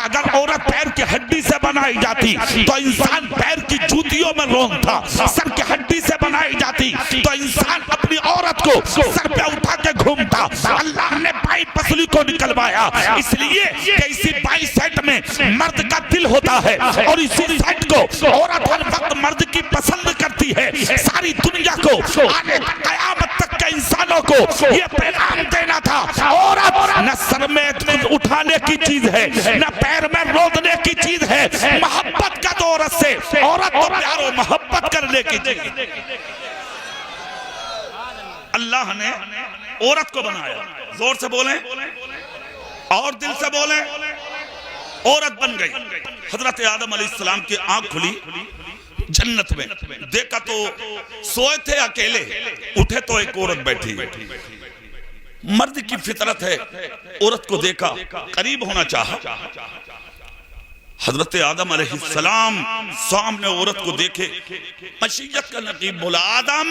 अगर औरत पैर की हड्डी से बनाई जाती तो इंसान पैर की जूतियों में रोंगता, सर की हड्डी से बनाई जाती तो इंसान अपनी औरत को सर पे उठा के घूमता। अल्लाह ने बाई पसली को निकलवाया इसलिए कि इसी बाई सेट में मर्द का दिल होता है और इसी सेट को औरत हर वक्त मर्द की पसंद करती है। सारी दुनिया को आने कयामत तक के इंसानों को ये पैगाम देना था, औरत न सर में उठाने की चीज है न पैर में रोदने की चीज है, मोहब्बत का तो औरत से, औरत तो प्यारो मोहब्बत करने की चीज। अल्लाह ने औरत को बनाया, जोर से बोले और दिल से बोले, औरत बन गई। हजरत आदम अलैहिस्सलाम की आंख खुली जन्नत में, देखा तो सोए थे अकेले, उठे तो एक औरत बैठी। मर्द की फितरत है, औरत को देखा, करीब होना चाहा। हजरत आदम अलैहिस्सलाम सामने औरत को देखे, मशीयत का नकीब बोला, आदम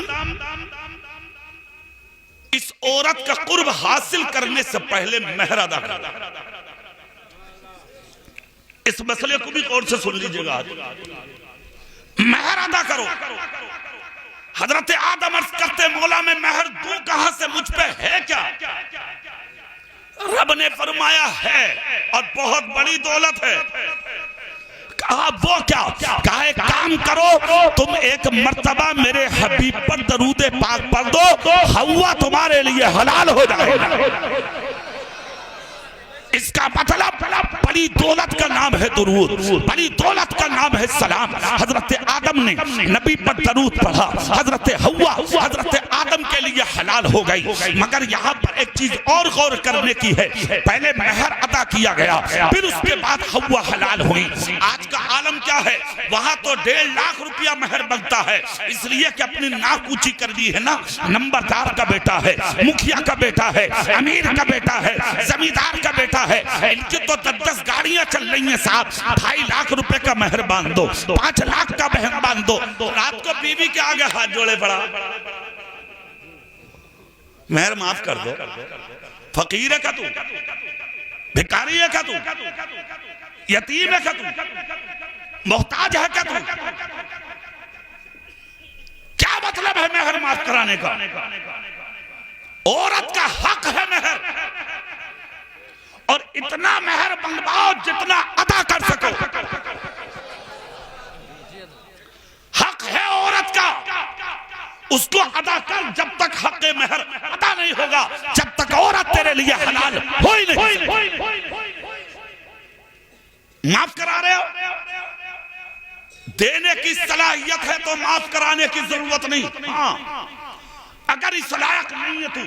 इस औरत का कुर्ब हासिल करने से पहले मेहर अदा कर। इस मसले को भी गौर से सुन लीजिएगा, मेहर अदा करो। हजरत आदम अर्ज करते, मौला में मेहर दूं कहां से, मुझ पे है क्या? रब ने फरमाया है और बहुत बड़ी दौलत है। कहा वो क्या? कहा एक काम करो, तुम एक मर्तबा मेरे हबीब पर दरूद पाक पढ़ दो, हवा तुम्हारे लिए हलाल हो जाएगा। इसका मतलब बड़ी दौलत का नाम है दरूद, बड़ी दौलत का नाम है सलाम। हजरत आदम ने नबी पर दरूद पढ़ा, हजरत हवा हजरत आदम के लिए हलाल हो गई। मगर यहाँ पर एक चीज और गौर करने की है, पहले मेहर अदा किया गया, फिर उसके बाद हवा हलाल हुई। आज का आलम क्या है, वहां तो 1.5 लाख रुपया मेहर बनता है, इसलिए कि अपनी नाक ऊंची कर दी है ना, नंबरदार का बेटा है, मुखिया का बेटा है, अमीर का बेटा है, जमींदार का बेटा है, इनकी तो 10 गाड़ियां चल रही हैं साहब, 2.5 लाख रुपए का मेहर बांध दो, 5 लाख का मेहर बांध दो। रात को बीवी के आगे हाथ जोड़े पड़ा, मेहर माफ कर दो, फकीर है क्या तू, भिखारी है क्या तू, यतीम है क्या तू, मोहताज है क्या तू? क्या मतलब है मेहर माफ कराने का? औरत का हक है मेहर, और इतना मेहर बनवाओ जितना अदा कर सको। हक है औरत का, उसको अदा कर। जब तक हक मेहर अदा नहीं होगा, जब तक औरत तेरे लिए हलाल हो ही नहीं। माफ करा रहे हो, देने की सलाहियत है तो माफ कराने की जरूरत नहीं। हाँ, अगर इस लायक नहीं है तू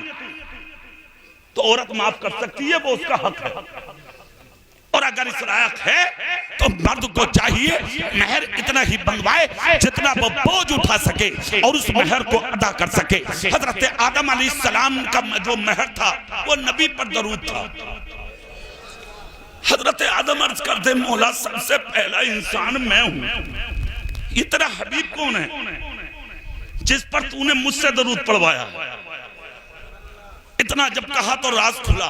तो औरत माफ कर सकती है, वो उसका हक है। और अगर इस लायक है तो मर्द को चाहिए मेहर इतना ही बनवाए जितना वो बोझ उठा सके और उस मेहर को अदा कर सके। हजरत आदम अलैहिस्सलाम का जो मेहर था वो नबी पर दरूद था। हजरत आदम अर्ज करते, मौला सबसे पहला इंसान मैं हूं, ये तेरा हबीब कौन है जिस पर तूने मुझसे दरूद पढ़वाया? इतना जब कहा तो राज खुला।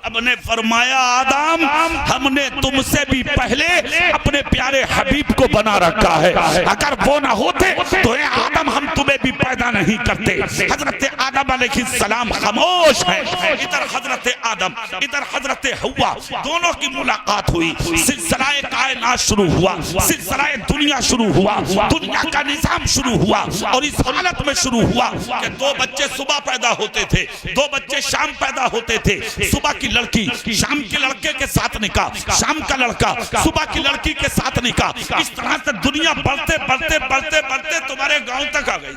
अब ने फरमाया, आदम हमने तुमसे भी पहले अपने प्यारे हबीब को बना रखा है, अगर वो ना होते तो ये आदम हम तुम्हें भी पैदा नहीं करते। हजरत आदम अलैहिस्सलाम खामोश है, इधर हजरत आदम इधर हजरत हव्वा, दोनों की मुलाकात हुई, सिलसिलाए कायनात शुरू हुआ, सिलसिलाए दुनिया शुरू हुआ, दुनिया का निजाम शुरू हुआ। और इस हालत में शुरू हुआ कि 2 बच्चे सुबह पैदा होते थे, 2 बच्चे शाम पैदा होते थे। सुबह की लड़की शाम के लड़के के साथ निकाह, शाम का लड़का सुबह की लड़की के साथ निकाह। इस तरह से दुनिया बढ़ते बढ़ते बढ़ते बढ़ते तुम्हारे गांव तक आ गई।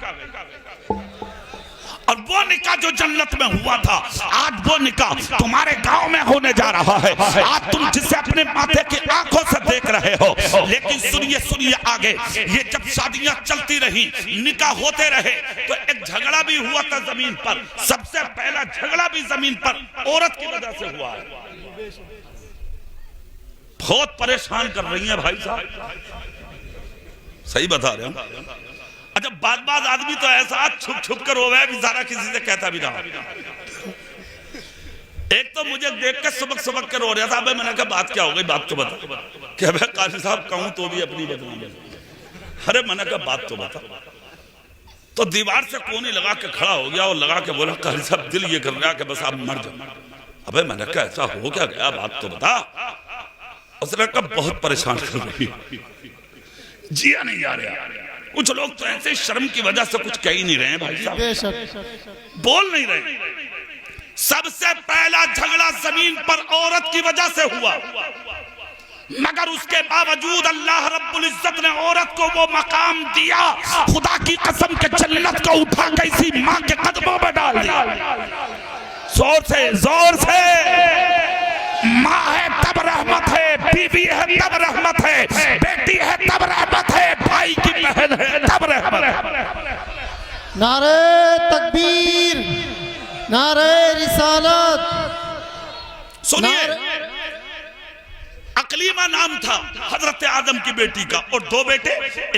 और वो निकाह जो जन्नत में हुआ था, आज वो निकाह तुम्हारे गांव में होने जा रहा है। आज तुम जिसे अपने माथे की आंखों से देख रहे हो, लेकिन सुनिए सुनिए आगे, ये जब शादियां चलती रही, निकाह होते रहे, तो एक झगड़ा भी हुआ था जमीन पर। सबसे पहला झगड़ा भी जमीन पर औरत की वजह से हुआ है। बहुत परेशान कर रही है भाई साहब, सही बता रहे हो। अच्छा, बाद आदमी तो ऐसा छुप छुप कर रोवे, बेचारा किसी से कहता भी ना। एक तो मुझे देख के सबक सबक के रो रहा था। मैंने कहा बात क्या हो गई, बात तो बता। क्या भाई काजी साहब कहूं तो भी अपनी बदनामी। अरे मैंने कहा बात तो बता। तो दीवार से कोनी लगा के खड़ा हो गया और लगा के बोला काजी साहब दिल ये कर रहा कि बस आप मर जाओ। अबे मैंने कहा ऐसा हो क्या गया, बात तो बता। उसने कहा बहुत परेशान कर रही, जिया नहीं जा रहा। कुछ लोग तो ऐसे शर्म की वजह से कुछ कह ही नहीं रहे हैं भाई साहब, बोल नहीं रहे। सबसे पहला झगड़ा जमीन पर औरत की वजह से हुआ, मगर उसके बावजूद अल्लाह रब्बुल इज्जत ने औरत को वो मकाम दिया। खुदा की कसम के जन्नत को उठा के इसी माँ के कदमों में डाल दिया। जोर से जोर से। माँ है तब रहमत है, बीवी है तब रहमत है, बेटी है तब रहमत है, भाई की बहन है तब रहमत है। नारे तकबीर, नारे रिसालत। सुनिए, अकलीमा नाम था हजरत आदम की बेटी का, और दो बेटे,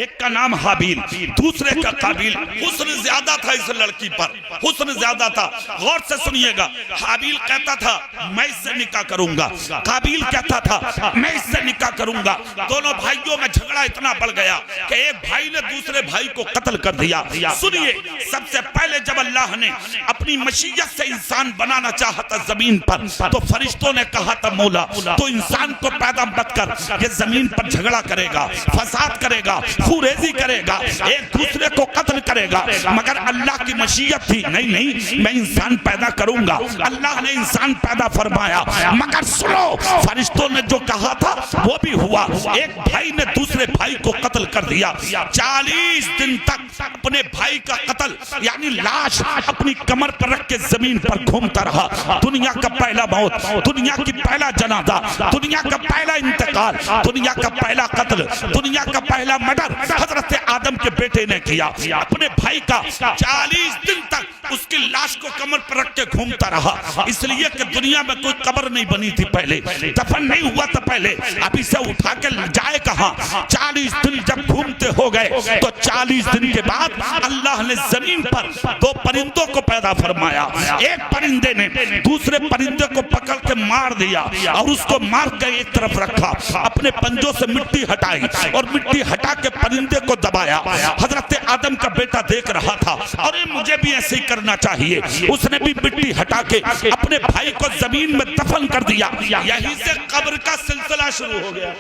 एक का नाम हाबील, दूसरे का काबिल। हुस्न ज्यादा था इस लड़की पर, हुस्न ज्यादा था। गौर से सुनिएगा, हाबील कहता था मैं इससे निकाह करूंगा, काबिल कहता था मैं इससे निकाह करूंगा। दोनों भाइयों में झगड़ा इतना बढ़ गया कि एक भाई ने दूसरे भाई को कत्ल कर दिया। सुनिए, सबसे पहले जब अल्लाह ने अपनी मशीयत से इंसान बनाना चाहा था जमीन पर, तो फरिश्तों ने कहा था मौला तो इंसान को पैदा मत कर, ये जमीन पर झगड़ा करेगा, फसाद करेगा, खुरेजी करेगा, एक दूसरे को कत्ल करेगा। मगर अल्लाह की मशीयत थी, नहीं नहीं मैं इंसान पैदा करूंगा। अल्लाह ने इंसान पैदा फरमाया, मगर सुनो, फरिश्तों ने जो कहा था वो भी हुआ। एक भाई ने दूसरे भाई को कत्ल कर दिया। 40 दिन तक अपने भाई का कत्ल यानी लाश अपनी कमर पर रख के जमीन पर घूमता रहा। दुनिया का पहला मौत, दुनिया की पहला जनाजा, दुनिया का पहला इंतकाल, दुनिया का पहला कत्ल, दुनिया का पहला मर्डर हजरत आदम के बेटे ने किया। अपने भाई का 40 दिन तक उसकी लाश को कमर पर रख के घूमता रहा, इसलिए कि दुनिया में कोई कब्र नहीं बनी थी पहले, दफन नहीं हुआ था पहले। अब इसे उठा के जाए कहां? 40 दिन जब घूमते हो गए तो 40 दिन के बाद अल्लाह ने जमीन पर दो परिंदों को पैदा फरमाया। एक परिंदे ने दूसरे परिंदे को पकड़ के मार दिया और उसको मार के एक तरफ रखा, अपने पंजों से मिट्टी हटाई और मिट्टी हटा के परिंदे को दबाया। हजरत आदम का बेटा देख रहा था, अरे मुझे भी ऐसे ही करना चाहिए। उसने भी मिट्टी हटा के अपने भाई को जमीन में दफन कर दिया। यहीं से कब्र का सिलसिला शुरू हो गया।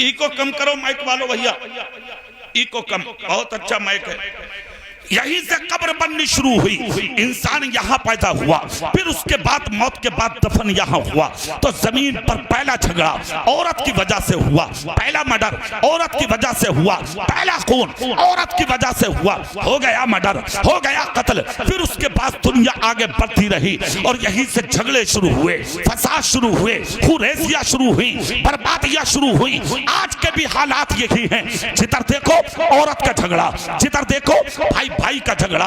इको कम करो माइक वालों भैया, इको कम, बहुत अच्छा माइक है। यहीं से कब्र बननी शुरू हुई, इंसान यहाँ पैदा हुआ, फिर उसके बाद मौत के बाद दफन यहाँ हुआ। तो जमीन पर पहला झगड़ा औरत की वजह से हुआ, पहला मर्डर औरत की वजह से हुआ, पहला खून औरत की वजह से हुआ, हो गया मर्डर, हो गया कत्ल। फिर उसके बाद दुनिया आगे बढ़ती रही और यहीं से झगड़े शुरू हुए, फसाद शुरू हुए, खुरेजियां शुरू हुई, बर्बादियां शुरू हुई। आज के भी हालात यही हैं। जिधर देखो औरत का झगड़ा, जिधर देखो भाई भाई का झगड़ा,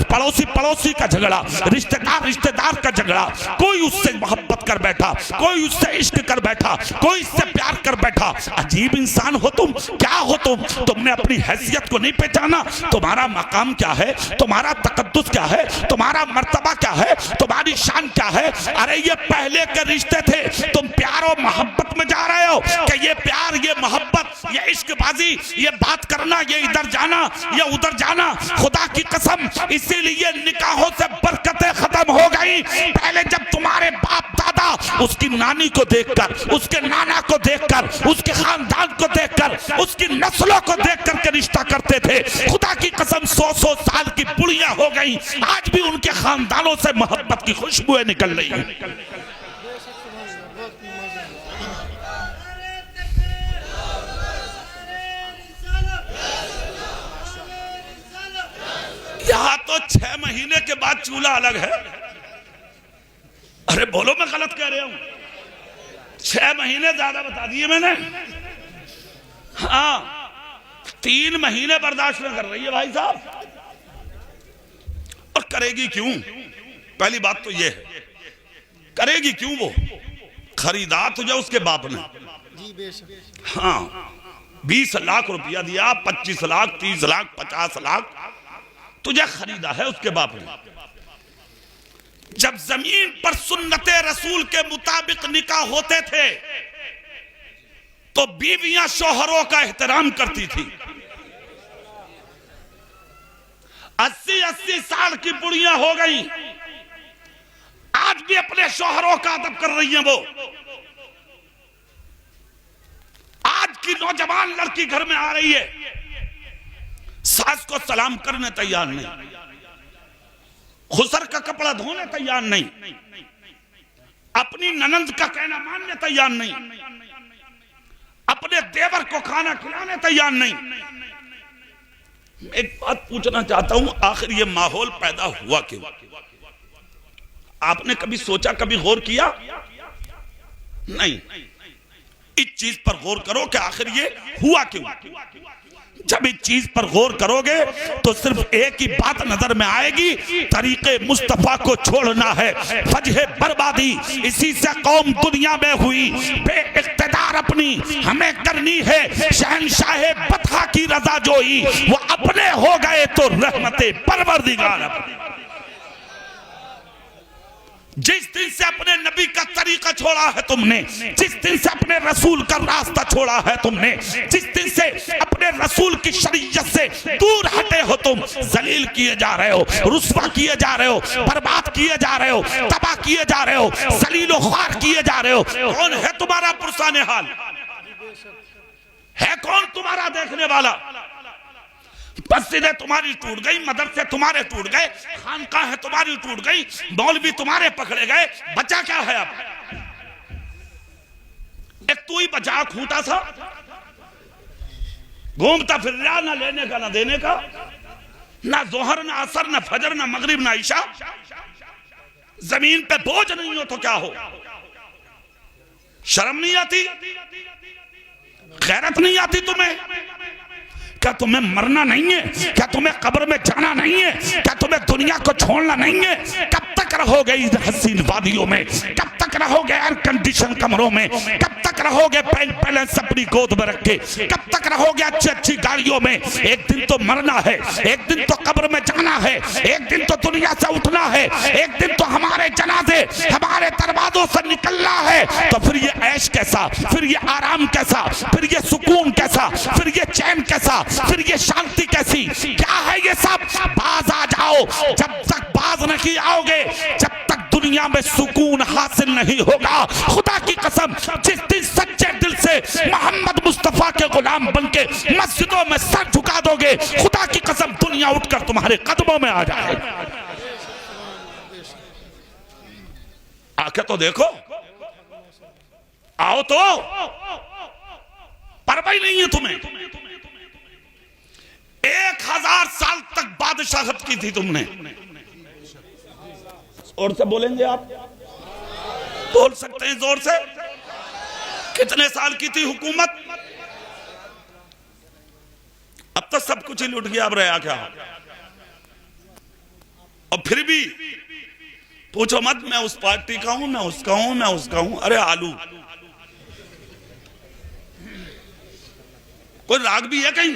पड़ोसी पड़ोसी का झगड़ा, रिश्तेदार रिश्तेदार का झगड़ा। कोई उससे मोहब्बत कर बैठा, कोई उससे इश्क कर बैठा, कोई इससे प्यार कर बैठा। अजीब इंसान हो तुम, क्या हो तुम? तुमने अपनी हैसियत को नहीं पहचाना। तुम्हारा मकाम क्या है, तुम्हारा तकद्दुस क्या है, तुम्हारा मर्तबा क्या है, तुम्हारी शान क्या है? अरे ये पहले के रिश्ते थे, तुम प्यार और मोहब्बत में जा रहे हो कि ये प्यार, ये मोहब्बत, ये इश्कबाजी, ये बात करना, ये इधर जाना, ये उधर जाना। खुदा की कसम, इसीलिए निकाहों से बरकतें खत्म हो गई। पहले जब तुम्हारे बाप दादा उसकी नानी को देखकर, उसके नाना को देखकर, उसके खानदान को देखकर, उसकी नस्लों को देखकर के रिश्ता करते थे, खुदा की कसम 100-100 साल की बुढ़ियां हो गई, आज भी उनके खानदानों से मोहब्बत की खुशबुएं निकल रही हैं। यहाँ तो 6 महीने के बाद चूल्हा अलग है। अरे बोलो, मैं गलत कह रहा हूं? 6 महीने ज्यादा बता दिए मैंने। हाँ, 3 महीने बर्दाश्त न कर रही है भाई साहब। और करेगी क्यों? पहली बात तो ये है, करेगी क्यों? वो खरीदा तुझे उसके बाप ने, हाँ 20 लाख रुपया दिया, 25 लाख, 30 लाख, 50 लाख तुझे खरीदा है उसके बाप ने। जब जमीन पर सुन्नते रसूल के मुताबिक निकाह होते थे तो बीवियां शौहरों का एहतराम करती थी। 80-80 साल की बुढ़ियां हो गई, आज भी अपने शौहरों का अदब कर रही हैं। वो आज की नौजवान लड़की घर में आ रही है, सास को सलाम करने तैयार नहीं, खुसर का कपड़ा धोने तैयार नहीं, अपनी ननंद का कहना मानने तैयार नहीं, अपने देवर को खाना खिलाने तैयार नहीं। एक बात पूछना चाहता हूं, आखिर ये माहौल पैदा हुआ क्यों? आपने कभी सोचा, कभी गौर किया? नहीं। इस चीज पर गौर करो कि आखिर ये हुआ क्यों। जब इस चीज पर गौर करोगे तो सिर्फ एक ही बात नजर में आएगी, तरीके मुस्तफा को छोड़ना है, वजह बर्बादी। इसी से कौम दुनिया में हुई बेइख्तिदार, अपनी हमें करनी है शहंशाह बतहा की रजा जोई, वो अपने हो गए तो रहमते परवरदिगार। जिस दिन से अपने नबी का तरीका छोड़ा है तुमने, जिस दिन से अपने रसूल का रास्ता छोड़ा है तुमने, जिस दिन से अपने रसूल की शरीयत से दूर हटे हो तुम, जलील किए जा रहे हो, रुस्वा किए जा रहे हो, बर्बाद किए जा रहे हो, तबाह किए जा रहे हो, जलीलो ख्वार किए जा रहे हो। कौन है तुम्हारा पुरसाने हाल? है कौन तुम्हारा देखने वाला? मस्जिदें तुम्हारी टूट गई, मदरसे तुम्हारे टूट गए, खानकाहें तुम्हारी टूट गई, मौलवी तुम्हारे पकड़े गए, बचा क्या है अब? एक तू ही बचा खूंटा सा, घूमता फिर रहा, ना लेने का ना देने का, ना जोहर ना असर ना फजर ना मगरिब ना ईशा। जमीन पे बोझ नहीं हो तो क्या हो? शर्म नहीं आती? गैरत नहीं आती तुम्हें? क्या तुम्हें मरना नहीं है? क्या तुम्हें कब्र में जाना नहीं है? क्या तुम्हें दुनिया को छोड़ना नहीं है? कब तक रहोगे इस हसीन वादियों में? कब तक रहोगे एयर कंडीशन कमरों में? कब तक रहोगे बैलेंस अपनी गोद में रखे? कब तक रहोगे अच्छी अच्छी गाड़ियों में? एक दिन तो मरना है, एक दिन तो कब्र में जाना है, एक दिन तो दुनिया से उठना है, एक दिन तो हमारे जनाजे हमारे दरवाजों से निकलना है। तो फिर ये ऐश कैसा, फिर ये आराम कैसा, फिर ये सुकून कैसा, फिर ये चैन कैसा, फिर ये शांति कैसी? क्या है ये सब? बाज आ जाओ। जब तक बाज नहीं आओगे, जब तक दुनिया में सुकून हासिल नहीं होगा। खुदा की कसम, जिस दिन सच्चे दिल से मोहम्मद मुस्तफा के गुलाम बनके मस्जिदों में सर झुका दोगे, खुदा की कसम दुनिया उठकर तुम्हारे कदमों में आ जाए। आके तो देखो, आओ तो, परवाही नहीं है तुम्हें। 1000 साल तक बादशाहत की थी तुमने। और से बोलेंगे आप? बोल सकते हैं जोर से? कितने साल की थी हुकूमत? अब तो सब कुछ ही लुट गया, अब रहा क्या? और फिर भी पूछो मत, मैं उस पार्टी का हूं, मैं उसका हूं, मैं उसका हूं। अरे आलू, कोई राग भी है कहीं?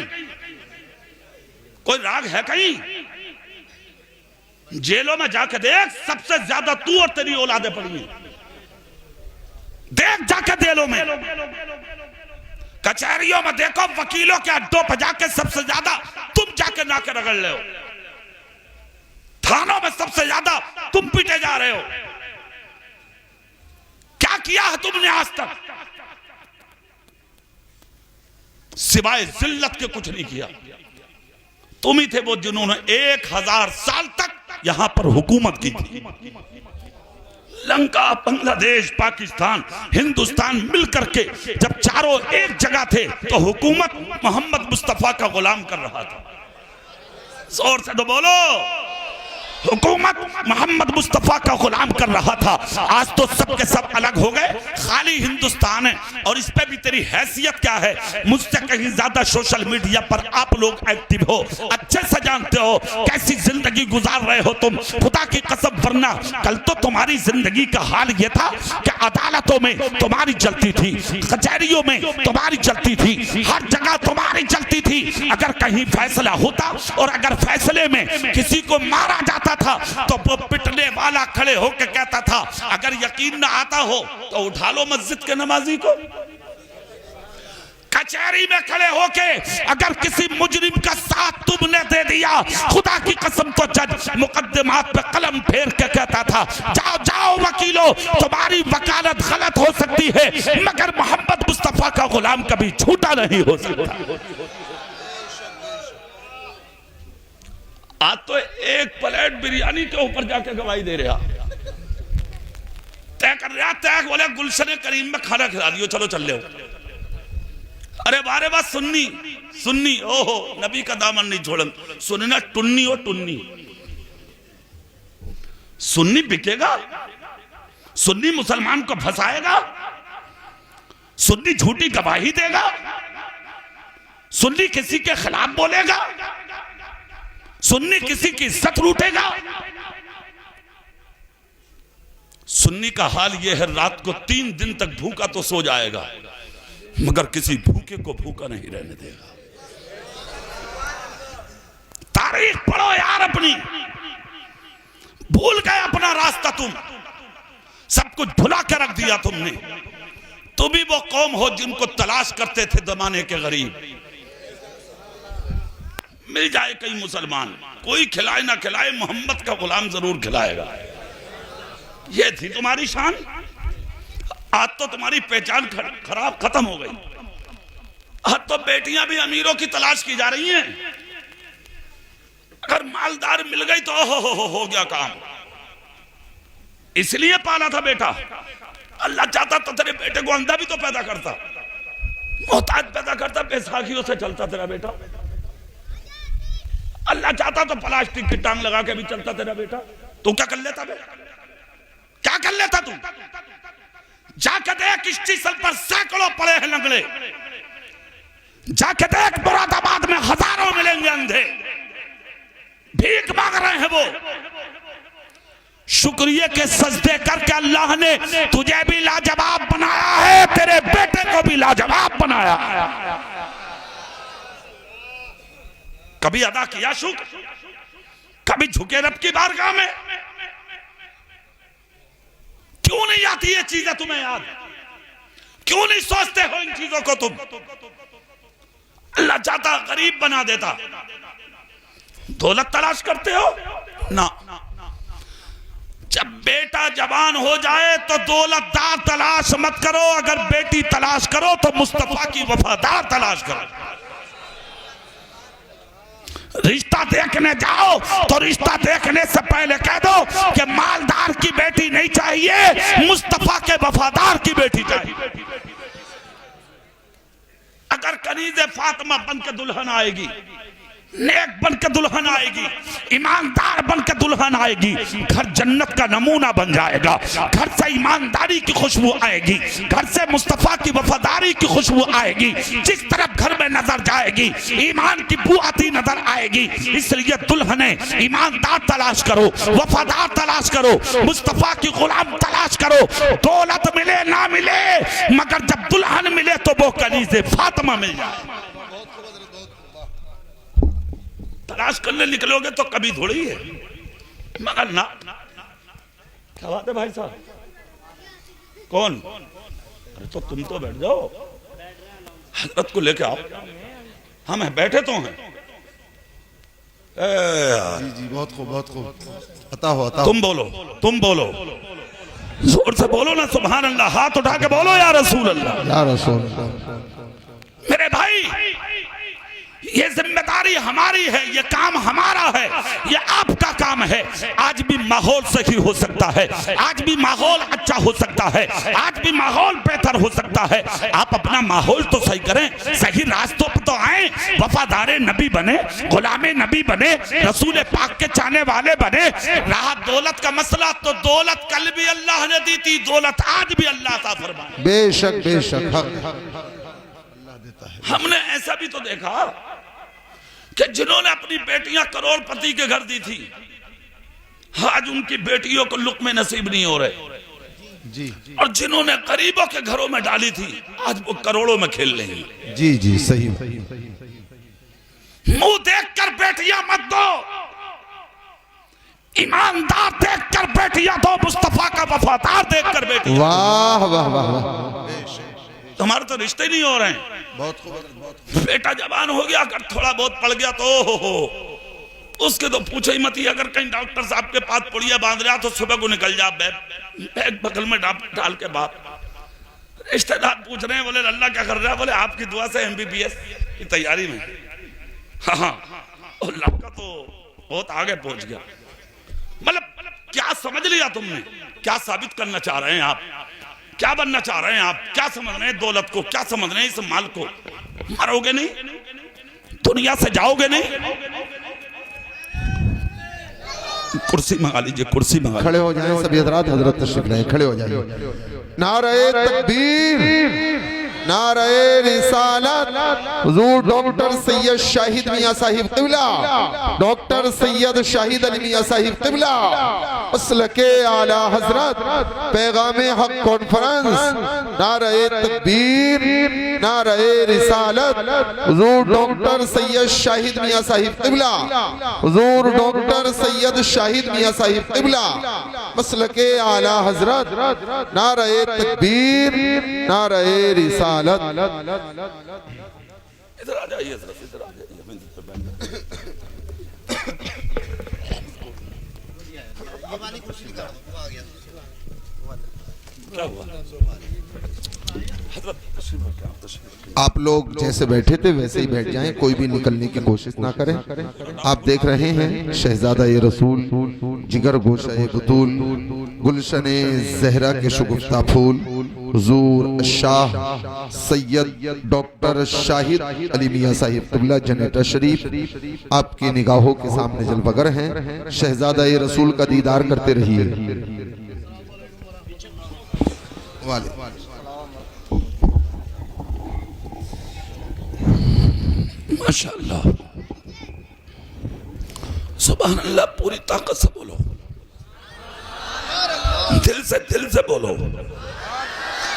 कोई राग है कहीं? जेलों में जाके देख, सबसे ज्यादा तू और तेरी औलादे पड़ी हैं। देख जाके जेलों में, कचहरियों में देखो, वकीलों के अड्डों पर जाके सबसे ज्यादा तुम जाके नाके रगड़ रहे हो। थानों में सबसे ज्यादा तुम पीटे जा रहे हो। क्या किया है तुमने आज तक? सिवाय जिल्लत के कुछ नहीं किया। तुम ही थे वो जिन्होंने 1000 साल तक यहां पर हुकूमत की थी। लंका, बांग्लादेश, पाकिस्तान, हिंदुस्तान मिलकर के जब चारों एक जगह थे तो हुकूमत मोहम्मद मुस्तफा का गुलाम कर रहा था। जोर से तो बोलो, हुकूमत मोहम्मद मुस्तफा का गुलाम कर रहा था। आज तो सब के सब अलग हो गए, खाली हिंदुस्तान है और इस पे भी तेरी हैसियत क्या है? मुझसे कहीं ज्यादा सोशल मीडिया पर आप लोग एक्टिव हो, अच्छे से जानते हो कैसी जिंदगी गुजार रहे हो तुम, खुदा की कसम। वरना कल तो तुम्हारी जिंदगी का हाल ये था कि अदालतों में तुम्हारी चलती थी, कचहरियों में तुम्हारी चलती थी, हर जगह तुम्हारी चलती थी। अगर कहीं फैसला होता और अगर फैसले में किसी को मारा जाता था तो वो पिटने वाला खड़े होकर कहता था अगर यकीन ना आता हो तो उठा लो मस्जिद के नमाजी को। कचहरी में खड़े होके अगर किसी मुजरिम का साथ तुमने दे दिया, खुदा की कसम तो जज मुकद्दमात पे कलम फेर के कहता था जाओ जाओ वकीलों, तुम्हारी वकालत गलत हो सकती है मगर मोहम्मद मुस्तफा का गुलाम कभी झूठा नहीं हो सकता। आज तो एक प्लेट बिरयानी के ऊपर जाके गवाही दे रहा, तय कर रहा, तय बोले गुलशन करीम में खाना खिला दियो, चलो चल लो। अरे बारे बात सुन्नी सुन्नी, ओहो नबी का दामन नहीं छोड़न, सुनना टुन्नी हो टुन्नी। सुन्नी बिकेगा, सुन्नी मुसलमान को फंसाएगा, सुन्नी झूठी गवाही देगा, सुन्नी किसी के खिलाफ बोलेगा, सुन्नी किसी की इज्जत लूटेगा। सुन्नी का हाल यह है रात को 3 दिन तक भूखा तो सो जाएगा मगर किसी भूखे को भूखा नहीं रहने देगा। तारीख पढ़ो यार अपनी, भूल गए अपना रास्ता, तुम सब कुछ भुला के रख दिया तुमने। तुम भी वो कौम हो जिनको तलाश करते थे जमाने के गरीब। मिल जाए कई मुसलमान, कोई खिलाए ना खिलाए मोहम्मद का गुलाम जरूर खिलाएगा। ये थी तुम्हारी शान, आज तो तुम्हारी पहचान खराब खत्म हो गई। आज तो बेटियां भी अमीरों की तलाश की जा रही हैं। अगर मालदार मिल गई तो हो गया काम। इसलिए पाला था बेटा, अल्लाह चाहता तो तेरे बेटे को अंधा भी तो पैदा करता, मोहताज पैदा करता, बैसाखियों से चलता तेरा बेटा। अल्लाह चाहता तो प्लास्टिक की टांग लगा के भी चलता तेरा बेटा। तू क्या कर लेता बे? क्या कर लेता तू? जाके देख स्टेशन पर सैकड़ों पड़े हैं लंगड़े, जाके देख मुरादाबाद में हजारों मिलेंगे अंधे, भीख मांग रहे हैं वो। शुक्रिया के सजदे करके अल्लाह ने तुझे भी लाजवाब बनाया है, तेरे बेटे को भी लाजवाब बनाया है। कभी अदा किया शुक्र? कभी झुके रब की बारगाह में? क्यों नहीं आती ये चीजें तुम्हें याद? क्यों नहीं सोचते हो इन चीजों को तुम? अल्लाह चाहता गरीब बना देता। दौलत तलाश करते हो ना, जब बेटा जवान हो जाए तो दौलतदार तलाश मत करो, अगर बेटी तलाश करो तो मुस्तफा की वफादार तलाश करो। रिश्ता देखने जाओ तो रिश्ता देखने से पहले कह दो कि मालदार की बेटी नहीं चाहिए, मुस्तफा के वफादार की बेटी चाहिए। अगर कनीज़े फातिमा बन के दुल्हन आएगी, नेक बन के दुल्हन आएगी, ईमानदार बन के दुल्हन आएगी, घर जन्नत का नमूना बन जाएगा। घर से ईमानदारी की खुशबू आएगी, घर से मुस्तफा की वफादारी की खुशबू आएगी। जिस तरफ घर में नजर जाएगी ईमान की बू आती नजर आएगी। इसलिए दुल्हने ईमानदार तलाश करो, वफादार तलाश करो, मुस्तफा की गुलाम तलाश करो। दौलत मिले ना मिले मगर जब दुल्हन मिले तो वो कनीज़े फातिमा मिल जाए। तलाश करने निकलोगे तो कभी थोड़ी है, मगर ना। क्या बात है भाई साहब? कौन? अरे तो तुम तो बैठ जाओ, हजरत को लेके आओ। हम बैठे तो हैं। जी जी बहुत खूब बहुत खूब। अता हो अता हो। तुम बोलो, तुम बोलो, जोर से बोलो ना सुभान अल्लाह। हाथ उठा के बोलो या रसूल अल्लाह, या रसूल। मेरे भाई ये जिम्मेदारी हमारी है, ये काम हमारा है, ये आपका काम है। आज भी माहौल सही हो सकता है, आज भी माहौल अच्छा हो सकता है, आज भी माहौल बेहतर हो सकता है। आप अपना माहौल तो सही करें, सही रास्तों पर तो आए, वफादारे नबी बने, गुलामे नबी बने, रसूल पाक के चाहने वाले बने। रहा दौलत का मसला, तो दौलत कल भी अल्लाह ने दी थी, दौलत आज भी अल्लाह अता फरमाए। बेशक बेशक हमने ऐसा भी तो देखा कि जिन्होंने अपनी बेटियां करोड़पति के घर दी थी, आज उनकी बेटियों को लुक़्मे नसीब नहीं हो रहे जी। और जिन्होंने गरीबों के घरों में डाली थी, आज वो करोड़ों में खेल रही। जी जी सही। मुंह देखकर बेटियां मत दो, ईमानदार देखकर बेटियां दो, मुस्तफा का वफादार देखकर बेटियां। वाह वाह वाह। तुम्हारे तो रिश्ते नहीं हो रहे हैं। बहुत खूब। बेटा जवान हो गया, अगर थोड़ा बहुत पड़ गया तो हो उसके तो पूछो ही मत ही। अगर कहीं डॉक्टर साहब के पास पुड़िया बांध रहा तो सुबह को निकल जा, बैग बगल में डाल के बाप। रिश्तेदार पूछ रहे हैं, बोले अल्लाह क्या कर रहा है? बोले आपकी दुआ से MBBS की तैयारी में। हाँ, और लड़का तो बहुत आगे पहुंच गया। मतलब क्या समझ लिया तुमने? क्या साबित करना चाह रहे हैं आप? क्या बनना चाह रहे हैं आप? क्या समझ रहे हैं दौलत को? क्या समझ रहे हैं इस माल को? मरोगे नहीं, दुनिया से जाओगे नहीं। कुर्सी मंगा लीजिए, कुर्सी मंगा। खड़े हो जाएं सभी हजरात, हजरत तशरीफ लाएं, खड़े हो जाएं। नारे तकबीर, नारे रिसालत। हुजूर डॉक्टर सैयद शाहिद मियां साहिब क़िबला, डॉक्टर सैयद शाहिद अली मियां साहिब क़िबला, मसलके आला हजरत, पैगामे हक कॉन्फ्रेंस। नारे तकबीर, नारे रिसालत। हुजूर डॉक्टर सैयद शाहिद मियां साहिब क़िबला, हुजूर डॉक्टर सैयद शाहिद मियां साहिब क़िबला, मसलके आला हजरत। नारे तकबीर, नारे रिसालत। इधर आ जाइए, इधर आ जाइए। क्या हुआ? आप लोग जैसे बैठे थे वैसे ही बैठ जाएं, कोई भी निकलने की कोशिश ना करें। आप देख रहे हैं शहजादा ये रसूल, जिगर गोशा ये बतूल, गुलशने जहरा के शुगुफ्ता फूल, हुजूर शाह सैयद डॉक्टर शाहिद अली मियां साहिब क़िबला जनेटा शरीफ आपकी निगाहों के सामने जलवगर हैं। शहजादा ये रसूल का दीदार करते रहिए। माशाअल्लाह, सुभान अल्लाह। पूरी ताकत से बोलो, दिल से बोलो,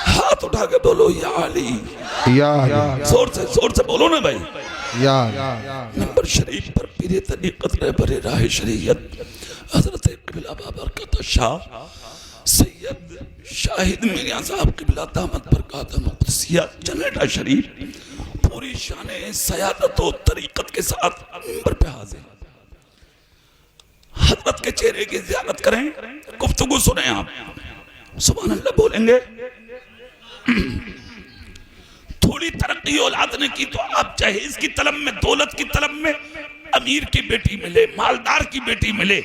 हाथ उठा के बोलो या अली, या जोर से बोलो ना भाई। या नंबर शरीफ पर पीरे तरीक़त रहबरे राह शरीयत हजरत क़िबला बाबरकत शाह सैयद शाहिद मियां साहब क़िबला दामत बरकातुहुम क़ुद्सिया जनेटा शरीफ पूरी शाने सयादत और तरीक़त के साथ मिंबर पे हाजिर। हजरत के चेहरे की ज़ियारत करें, गुफ्तगू सुने आप, सुभान अल्लाह बोलेंगे। थोड़ी तरक्की औलाद ने की तो आप जहेज की तलब में, दौलत की तलब में, अमीर की बेटी मिले, मालदार की बेटी मिले,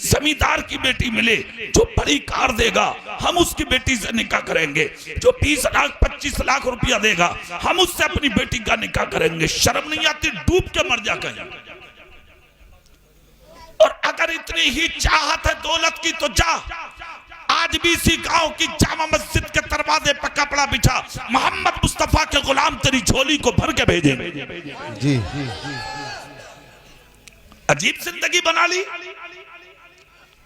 जमींदार की बेटी मिले, जो बड़ी कार देगा हम उसकी बेटी से निकाह करेंगे, जो 20 लाख 25 लाख रुपया देगा हम उससे अपनी बेटी का निकाह करेंगे। शर्म नहीं आती? डूब के मर जा कहीं। और अगर इतनी ही चाहत है दौलत की तो जा, आज भी इसी गांव की जामा मस्जिद के दरवाजे पर कपड़ा बिछा, मोहम्मद मुस्तफा के गुलाम तेरी झोली को भर के भेजेंगे। जी। अजीब जिंदगी बना ली।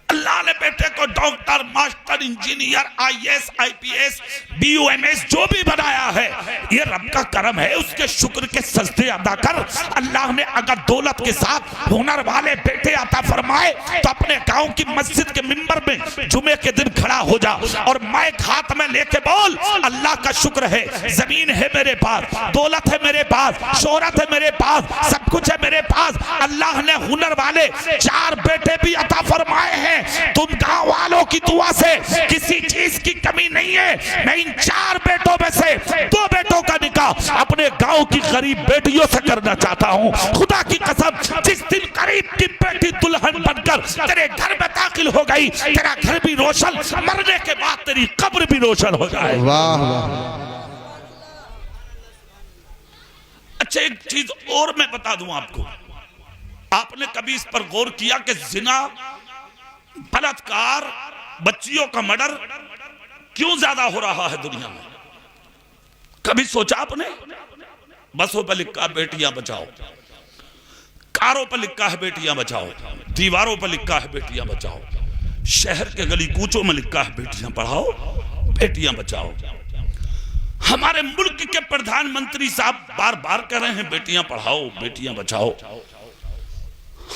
अल्लाह ने बेटे को doctor, master, engineer, IAS, IPS, BUMS जो भी बनाया है ये रब का करम है। उसके शुक्र के सजदे अदा कर। अल्लाह ने अगर दौलत के साथ हुनर वाले बेटे अता फरमाए तो अपने गांव की मस्जिद के मिंबर में जुमे के दिन खड़ा हो जा और माइक हाथ में लेके बोल, अल्लाह का शुक्र है, जमीन है मेरे पास, दौलत है मेरे पास, शोहरत है मेरे पास, सब कुछ है मेरे पास। अल्लाह ने हुनर वाले 4 बेटे भी अता फरमाए हैं। तुम गांव वालों की दुआ से किसी चीज की कमी नहीं है। मैं इन 4 बेटों में से 2 बेटों का निकाह अपने अपने गांव की गरीब बेटियों से करना चाहता हूं। खुदा की कसम, जिस दिन गरीब की बेटी दुल्हन बनकर तेरे घर में दाखिल हो गई, तेरा घर भी रोशन, मरने के बाद तेरी कब्र भी रोशन हो जाए। वाह वाह। अच्छा, एक चीज और मैं बता दूं आपको, आपने कभी इस पर गौर किया कि जिना, बलात्कार, बच्चियों का मर्डर क्यों ज्यादा हो रहा है दुनिया में? कभी सोचा आपने? बसों पर लिखा है बेटियां बचाओ, कारों पर लिखा है बेटियां बचाओ, दीवारों पर लिखा है बेटियां बचाओ, शहर के गली कूचों में लिखा है बेटियां पढ़ाओ, बेटियां बचाओ। हमारे मुल्क के प्रधानमंत्री साहब बार बार कह रहे हैं बेटियां पढ़ाओ, बेटियां बचाओ।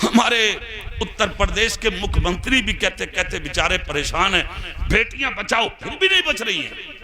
हमारे उत्तर प्रदेश के मुख्यमंत्री भी कहते कहते बेचारे परेशान हैं, बेटियां बचाओ, फिर भी नहीं बच रही हैं।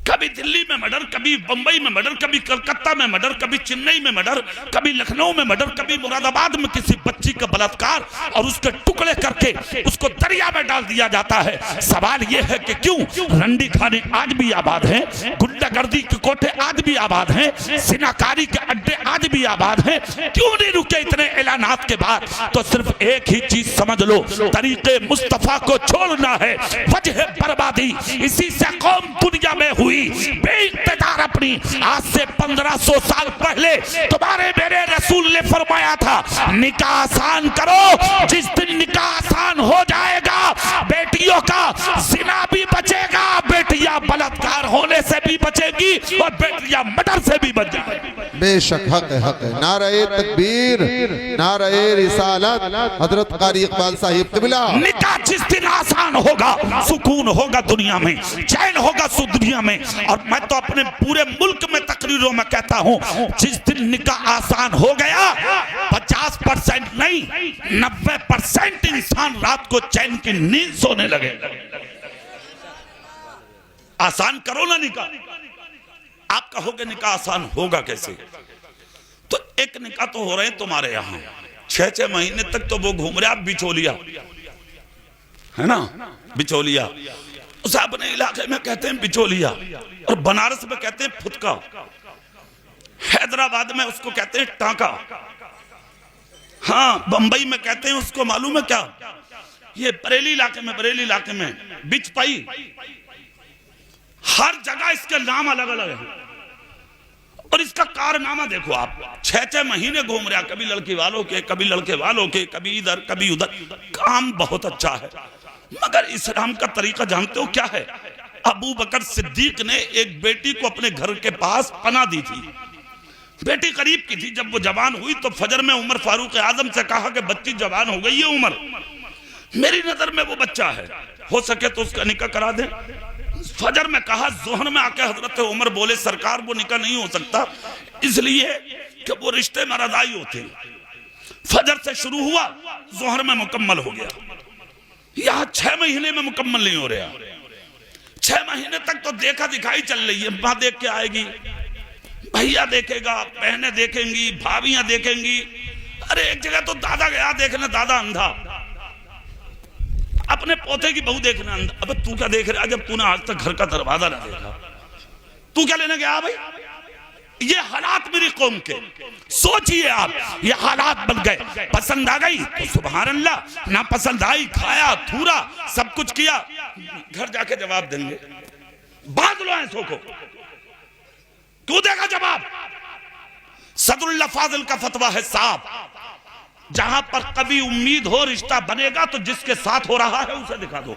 कभी दिल्ली में मर्डर, कभी बंबई में मर्डर, कभी कलकत्ता में मर्डर, कभी चेन्नई में मर्डर, कभी लखनऊ में मर्डर, कभी मुरादाबाद में किसी बच्ची का बलात्कार और उसके टुकड़े करके उसको दरिया में डाल दिया जाता है। सवाल यह है कि क्यों रंडी खाने आज भी आबाद हैं, गुंडागर्दी के कोठे आज भी आबाद हैं, सिनाकारी के अड्डे आज भी आबाद हैं, क्यों नहीं रुके इतने ऐलानात के बाद? तो सिर्फ एक ही चीज समझ लो, तरीके मुस्तफा को छोड़ना है, वजह बर्बादी। इसी से कौम दुनिया में हुई बेइख्तियार अपनी। आज से 1500 साल पहले तुम्हारे मेरे रसूल ने फरमाया था, निकाह आसान करो। जिस दिन निकाह आसान हो जाएगा, बेटियों का जिना भी बचेगा, बेटियां बलात्कार होने से भी बचेगी और बेटियां मर्डर से भी बच जाएगी। बेशक हक है, हक है। नारे तकबीर, नारे रिसालत। हजरत कारी इकबाल साहिब क़िबला। निकाह जिस दिन आसान होगा, सुकून होगा दुनिया में, चैन होगा दुनिया में। और मैं तो अपने पूरे मुल्क में तकरीरों में कहता हूं, जिस दिन निकाह आसान हो गया, 50% नहीं 90% इंसान रात को चैन की नींद सोने लगे। आसान करो ना निकाह। आप कहोगे निकाह आसान होगा कैसे? तो एक निकाह तो हो रहे हैं तुम्हारे यहां, 6-6 महीने तक तो वो घूम रहे, आप बिचौलिया है ना, बिचौलिया। उस अपने इलाके में कहते हैं बिचौलिया, और बनारस में कहते हैं फुतका, हैदराबाद में उसको कहते हैं टांका, हाँ बंबई में कहते हैं उसको मालूम है क्या, ये बरेली इलाके में बिचपाई। हर जगह इसके नाम अलग अलग है। और इसका कारनामा देखो आप, 6-6 महीने घूम रहा, कभी लड़की वालों के, कभी लड़के वालों के, कभी इधर कभी उधर। काम बहुत अच्छा है, मगर इस्लाम का तरीका जानते हो क्या है? अबू बकर सिद्दीक ने एक बेटी को अपने घर के पास पनाह दी थी। बेटी करीब की थी, जब वो जवान हुई तो फजर में उमर फारूक आजम से कहा कि बच्ची जवान हो गई है उमर, मेरी नजर में वो बच्चा है, हो सके तो उसका निकाह करा दें। फजर में कहा, जोहर में आके हजरत उमर बोले, सरकार वो निकाह नहीं हो सकता, इसलिए कि वो रिश्ते में रज़ाई होते हैं। फजर से शुरू हुआ, जोहर में मुकम्मल हो गया। यहाँ 6 महीने में मुकम्मल नहीं हो रहा। 6 महीने तक तो देखा दिखाई चल रही है। माँ देख के आएगी, भैया देखेगा, बहनें देखेंगी, भाभियां देखेंगी। अरे एक जगह तो दादा गया देखने, दादा अंधा, अपने पोते की बहू देखने अंधा। अब तू क्या देख रहा है जब तूने आज तक घर का दरवाजा ना देखा? तू क्या लेने गया भाई? ये हालात मेरी कौम के, सोचिए आप, ये हालात बन गए। पसंद आ गई तो सुभान अल्लाह, ना पसंद आई खाया थूरा सब कुछ किया, घर जाके जवाब देंगे। बांध लो ऐसों को, क्यों देगा जवाब? सदरुल्लाह फाजिल का फतवा है साहब, जहां पर कभी उम्मीद हो रिश्ता बनेगा तो जिसके साथ हो रहा है उसे दिखा दो,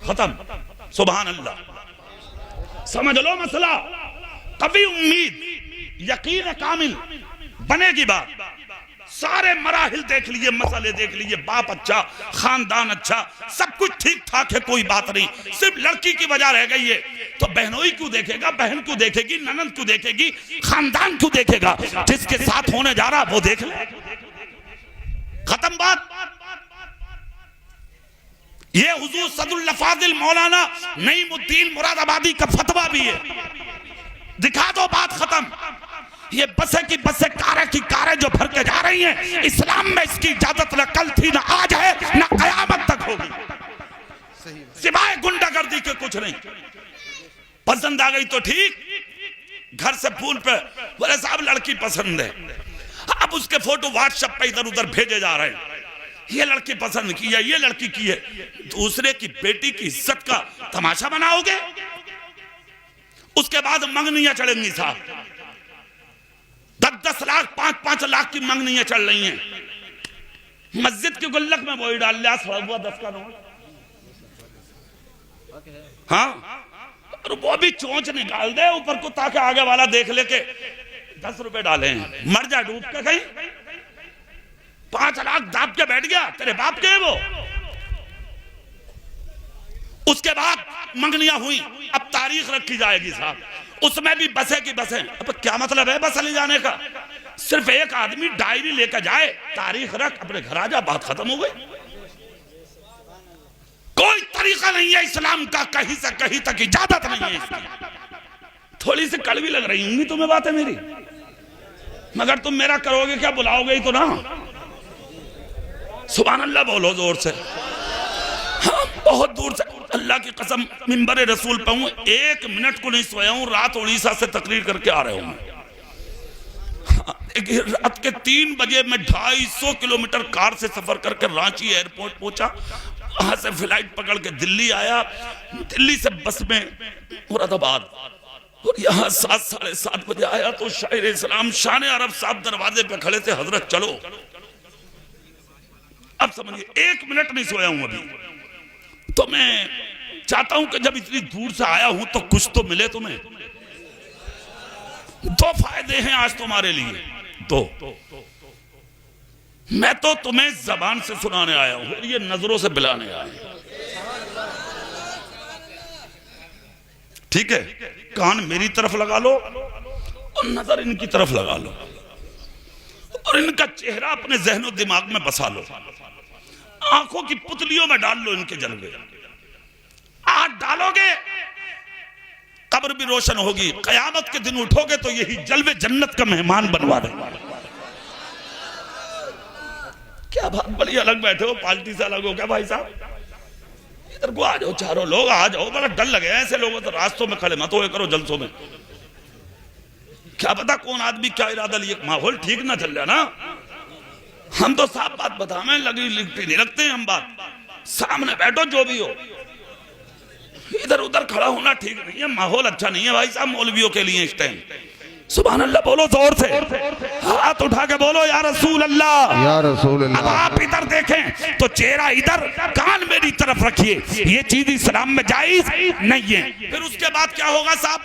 खत्म। सुभान अल्लाह, समझ लो मसला। कभी उम्मीद, यकीन कामिल बनेगी बात। सारे मराहिल देख लिए, मसले देख लिए, बाप अच्छा, खानदान अच्छा, सब कुछ ठीक ठाक है, कोई बात नहीं, सिर्फ लड़की की वजह रह गई है। तो बहनोई क्यों देखेगा, बहन क्यों देखेगी, ननद क्यों देखेगी, खानदान क्यों देखेगा? जिसके साथ होने जा रहा वो देख ले, खत्म बात। ये हुजूर सदरुल्लाह फाजिल मौलाना नईमुद्दीन मुरादाबादी का फतवा भी है, दिखा दो, बात खत्म। ये बसें की बसें, कारें की कारें जो भर के जा रही हैं, इस्लाम में इसकी इजाजत न कल थी, न आज है, न कयामत तक होगी, सिवाय गुंडागर्दी के कुछ नहीं। पसंद आ गई तो ठीक, घर से फोन पे, बोले साहब लड़की पसंद है। अब उसके फोटो व्हाट्सएप पे इधर उधर भेजे जा रहे हैं, ये लड़की पसंद की है, ये लड़की की है। दूसरे की बेटी की इज्जत का तमाशा बनाओगे। उसके बाद मंगनियां चढ़ेंगी साहब, 10-10 लाख 5-5 लाख की मंगनियां चढ़ रही हैं। मस्जिद के गुल्लक में वही डाल लिया 10 का नोट। हाँ, और वो भी चोंच निकाल दे ऊपर को ताकि आगे वाला देख ले के 10 रुपए डाले हैं, मर जा डूब के कहीं। 5 लाख दाब के बैठ गया, तेरे बाप के वो। उसके बाद मंगनियां हुई, अब तारीख रखी जाएगी साहब, उसमें भी बसे की बसें। अब क्या मतलब है बस ले जाने का? सिर्फ एक आदमी डायरी लेकर जाए, तारीख रख, अपने घर आ जा, बात खत्म हो गई। कोई तरीका नहीं है इस्लाम का, कहीं से कहीं तक इजाजत नहीं है इसकी। थोड़ी सी कड़वी लग रही होंगी तुम्हें बातें मेरी, मगर तुम मेरा करोगे क्या, बुलाओगे ही तो ना। सुभान अल्लाह बोलो जोर से। हाँ, बहुत दूर से अल्लाह की कसम मिंबर रसूल पे हूं, 1 मिनट को नहीं सोया हूं। रात उड़ीसा से तकरीर करके आ रहे हूं। रात के 3 बजे मैं 250 किलोमीटर कार से सफर करके रांची एयरपोर्ट पहुंचा, वहां से फ्लाइट पकड़ के दिल्ली आया, दिल्ली से बस में मुरादाबाद, और यहाँ 7-7:30 बजे आया तो शायर इस्लाम शान अरब साहब दरवाजे पे खड़े थे, हजरत चलो। अब समझिए 1 मिनट नहीं सोया हूं अभी। तो मैं चाहता हूं कि जब इतनी दूर से आया हूं तो कुछ तो मिले तुम्हें। 2 फायदे हैं आज तुम्हारे लिए, 2। मैं तो तुम्हें जबान से सुनाने आया हूं, ये नजरों से बिलाने आया हूं। ठीक है, कान मेरी तरफ लगा लो और नजर इनकी तरफ लगा लो, और इनका चेहरा अपने जहनो दिमाग में बसा लो, आंखों की पुतलियों में डाल लो इनके जलवे। आज डालोगे कब्र भी रोशन होगी, कयामत के दिन उठोगे तो यही जलवे जन्नत का मेहमान बनवा देंगे। क्या बात, बड़ी अलग बैठे हो, पार्टी से अलग हो क्या भाई साहब? इधर को आ जाओ, चारों लोग आ जाओ। बड़ा डर लगे ऐसे लोगों तो रास्तों में खड़े मत हो करो जलसों में। क्या पता कौन आदमी क्या इरादा लिए, माहौल ठीक ना चल जाए ना। हम तो साफ बात बतावे, लगी लिखती नहीं रखते हम बात। सामने बैठो जो भी हो, इधर उधर खड़ा होना ठीक नहीं है, माहौल अच्छा नहीं है भाई साहब मौलवियों के लिए इस टाइम। सुभान अल्लाह बोलो जोर से, हाथ उठा के बोलो या रसूल अल्लाह, या रसूल अल्लाह। अब आप इधर देखें तो चेहरा इधर, कान मेरी तरफ रखिए, ये चीज इस्लाम में जायज नहीं है। फिर उसके बाद क्या होगा साहब,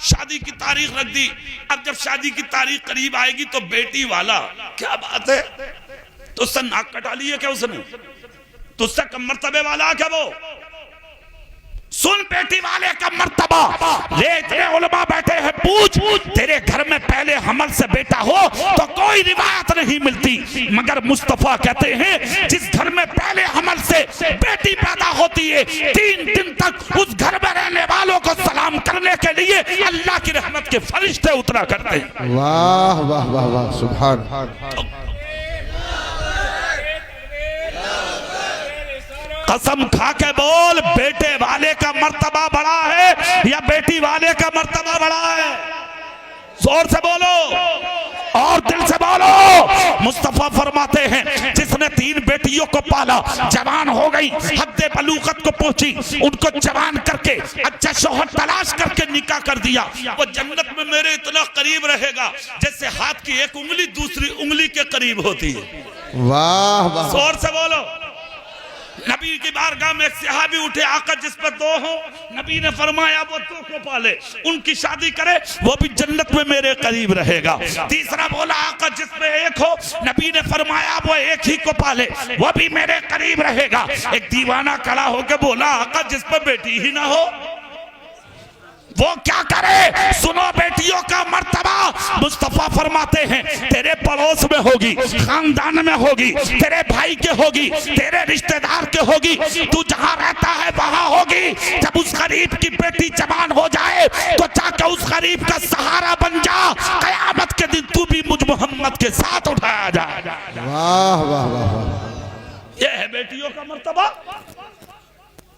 शादी की तारीख रख दी। अब जब शादी की तारीख करीब आएगी तो बेटी वाला, क्या बात है, तुझसे नाक कटा ली है क्या उसने, तुझसे कम मर्तबे वाला क्या वो? सुन बेटी वाले का मर्तबा, ये इतने उलमा बैठे हैं, पूछ तेरे घर में पहले हमल से बेटा हो तो कोई रिवायत नहीं मिलती, मगर मुस्तफा कहते हैं जिस घर में पहले हमल से बेटी पैदा होती है 3 दिन तक उस घर में रहने वालों को सलाम करने के लिए अल्लाह की रहमत के फरिश्ते उतरा करते हैं। वाह वाह वाह वाह, सुभान। कसम खा के बोल, बेटे वाले का मर्तबा बड़ा है या बेटी वाले का मर्तबा बड़ा है? जोर से बोलो और दिल से बोलो। मुस्तफा फरमाते हैं जिसने 3 बेटियों को पाला, जवान हो गई, हद्दे बलूगत को पहुंची, उनको जवान करके अच्छा शौहर तलाश करके निकाह कर दिया, वो जन्नत में मेरे इतना करीब रहेगा जैसे हाथ की एक उंगली दूसरी उंगली के करीब होती है। वाह वाह, जोर से बोलो। नबी की बारगाह में एक सहाबी उठे, आका जिस पर 2 हो, नबी ने फरमाया वो 2 को पाले, उनकी शादी करे, वो भी जन्नत में मेरे करीब रहेगा। तीसरा बोला आका जिस पे 1 हो, नबी ने फरमाया वो 1 ही को पाले, वो भी मेरे करीब रहेगा। एक दीवाना खड़ा होकर बोला आका जिस पर बेटी ही ना हो वो क्या करे? सुनो बेटियों का मर्तबा, मुस्तफा फरमाते हैं तेरे पड़ोस में होगी, खानदान में होगी, तेरे भाई के होगी, तेरे रिश्तेदार के होगी, तू जहां रहता है वहां होगी। जब उस गरीब की बेटी जवान हो जाए तो जाकर उस गरीब का सहारा बन जा, कयामत के दिन तू भी मुझ मोहम्मद के साथ उठाया जाए। वाह वाह वाह, यह है बेटियों का मर्तबा।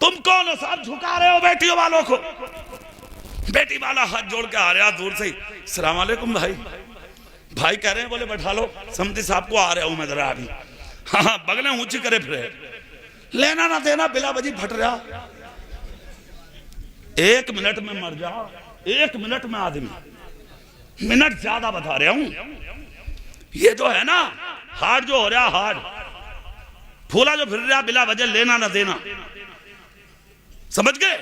तुम कौन हो साहब झुका रहे हो बेटियों वालों को? बेटी वाला हाथ जोड़ के आ रहा दूर से, सलाम वालेकुम भाई। भाई कह रहे हैं, बोले बैठा लो, समझी साहब को आ रहा हूं मैं जरा अभी। हाँ हाँ, बगलें ऊंची करे फिर, लेना ना देना बिला बजी फट रहा। 1 मिनट में मर जा, 1 मिनट में आदमी, मिनट ज्यादा बता रहा हूं। ये जो है ना हार्ट जो हो रहा, हार्ट फूला जो फिर रहा बिला वजह, लेना ना देना, समझ गए?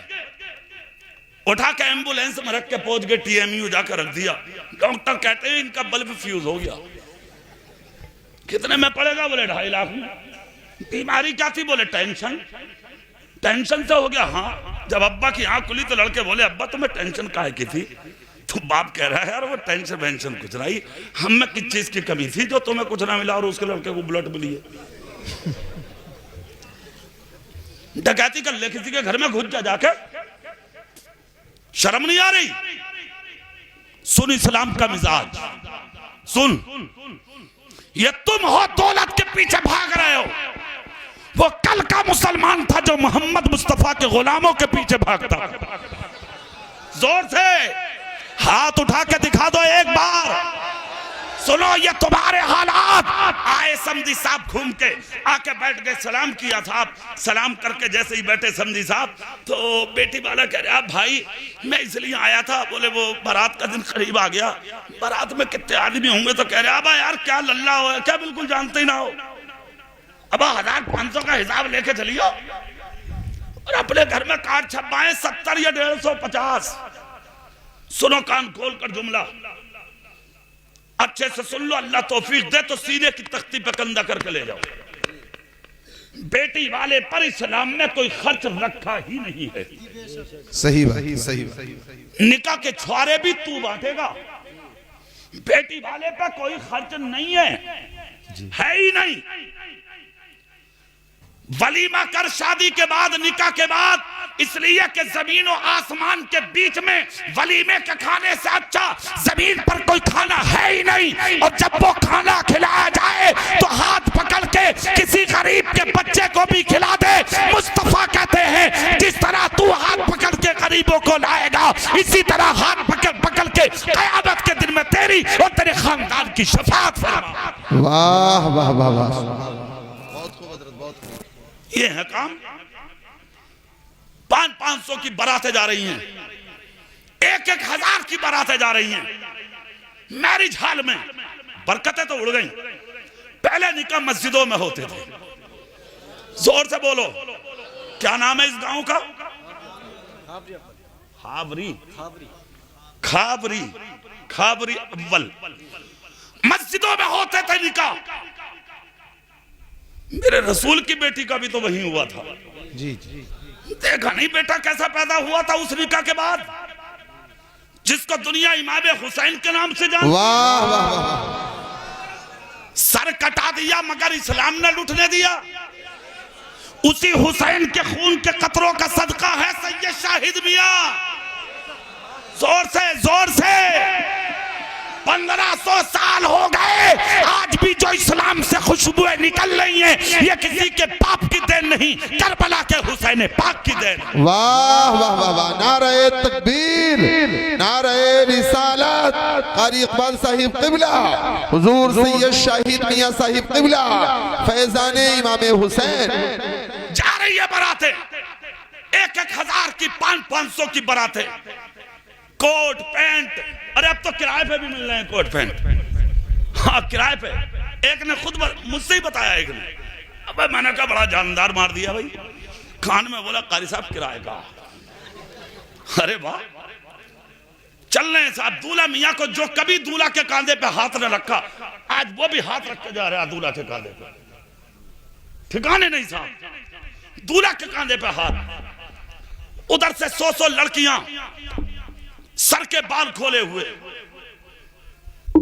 उठा के एम्बुलेंस में रख के पहुंच गए, TMU जाकर रख दिया। डॉक्टर कहते हैं इनका बल्ब फ्यूज हो गया। कितने में पड़ेगा? बोले 2.5 लाख में। बीमारी क्या थी? बोले टेंशन। टेंशन से हो गया। हाँ, जब अब्बा की आंख खुली तो लड़के बोले अब्बा तुम्हें टेंशन काहे की थी? तो बाप कह रहा है यार वो टेंशन वेंशन कुछ नहीं, हम में किस चीज की कमी थी जो तुम्हें कुछ ना मिला और उसके लड़के को ब्लड मिली है। डकैती कर ले किसी के घर में घुस जा जाके, शर्म नहीं आ रही? सुन इस्लाम का मिजाज सुन। ये तुम हो दौलत के पीछे भाग रहे हो, वो कल का मुसलमान था जो मोहम्मद मुस्तफा के गुलामों के पीछे भागता। जोर से हाथ उठा के दिखा दो एक बार। सुनो, ये तुम्हारे हालात। आए समझी साहब घूम के आके बैठ गए, सलाम किया था। सलाम करके जैसे ही बैठे समझी साहब, तो बेटी वाला कह रहा भाई मैं इसलिए आया था। बोले वो बारात का दिन करीब आ गया, बारात में कितने आदमी होंगे? तो कह रहे अब यार क्या लल्ला हो क्या, बिल्कुल जानते ही ना हो। अब 1500 का हिसाब लेके चलियो और अपने घर में कार्ड छपवाएं 70 या 150। सुनो कान खोल कर जुमला अच्छे से सुन लो, अल्लाह तौफीक दे तो सीने की तख्ती पे कंधा करके ले जाओ। बेटी वाले पर इस्लाम में कोई खर्च रखा ही नहीं है। सही बात, सही बात। निकाह के छुआरे भी तू बांटेगा, बेटी वाले पे कोई खर्च नहीं है ही नहीं। वलीमा कर शादी के बाद, निकाह के बाद, इसलिए कि जमीन और आसमान के बीच में वलीमे के खाने से अच्छा जमीन पर कोई खाना है ही नहीं। और जब वो खाना खिलाया जाए तो हाथ पकड़ के किसी गरीब के बच्चे को भी खिला दे। मुस्तफा कहते हैं जिस तरह तू हाथ पकड़ के गरीबों को लाएगा, इसी तरह हाथ पकड़ पकड़ के क़यामत के दिन में तेरी और तेरे खानदान की शफाअत फरमा। वाह वाह वाह वाह, ये है काम। 500 की बारातें जा रही हैं, 1000 की बारातें जा रही हैं। मैरिज हॉल में बरकतें तो उड़ गई। पहले निकाह मस्जिदों में होते थे। जोर से बोलो, क्या नाम है इस गांव का? खाबरी। खाबरी, खाबरी अव्वल। मस्जिदों में होते थे निकाह। मेरे रसूल की बेटी का भी तो वही हुआ था। जी जी, देखा नहीं बेटा कैसा पैदा हुआ था उस निकाह के बाद, जिसको दुनिया इमाम हुसैन के नाम से जानती। वाह वाह वाह। सर कटा दिया मगर इस्लाम ने लुटने दिया। उसी हुसैन के खून के कतरों का सदका है सैयद शाहिद मियां। जोर से जोर से 1500 साल हो गए, आज भी जो इस्लाम से खुशबुएं निकल रही हैं, ये किसी के पाप की देन नहीं, करबला के हुसैन पाक की देन। वाह वाह वाह वाह। नारे तकबीर, नारे रिसालत। कारी इकबाल साहिब क़िबला, हुजूर सैयद शाहिद मियां साहिब क़िबला, फैज़ाने इमाम हुसैन। जा रही है बारातें, 1000 की 500 की बारातें, कोट पैंट। अरे अब तो किराए पे भी मिल रहे हैं कोट पैंट। हाँ किराए पे। एक ने खुद मुझसे ही बताया, एक ने, अबे मैंने कहा बड़ा जानदार मार दिया भाई। कान में बोला कारी साहब किराए का। अरे वाह, चल रहे हैं साहब। दूल्हा मियाँ को जो कभी दूल्हा के कांधे पे हाथ न रखा, आज वो भी हाथ रख के जा रहा है दूल्हा के कांधे पे। ठिकाने नहीं साहब, दूल्हा के कांधे पे हाथ। उधर से 100 लड़कियां सर के बाल खोले हुए,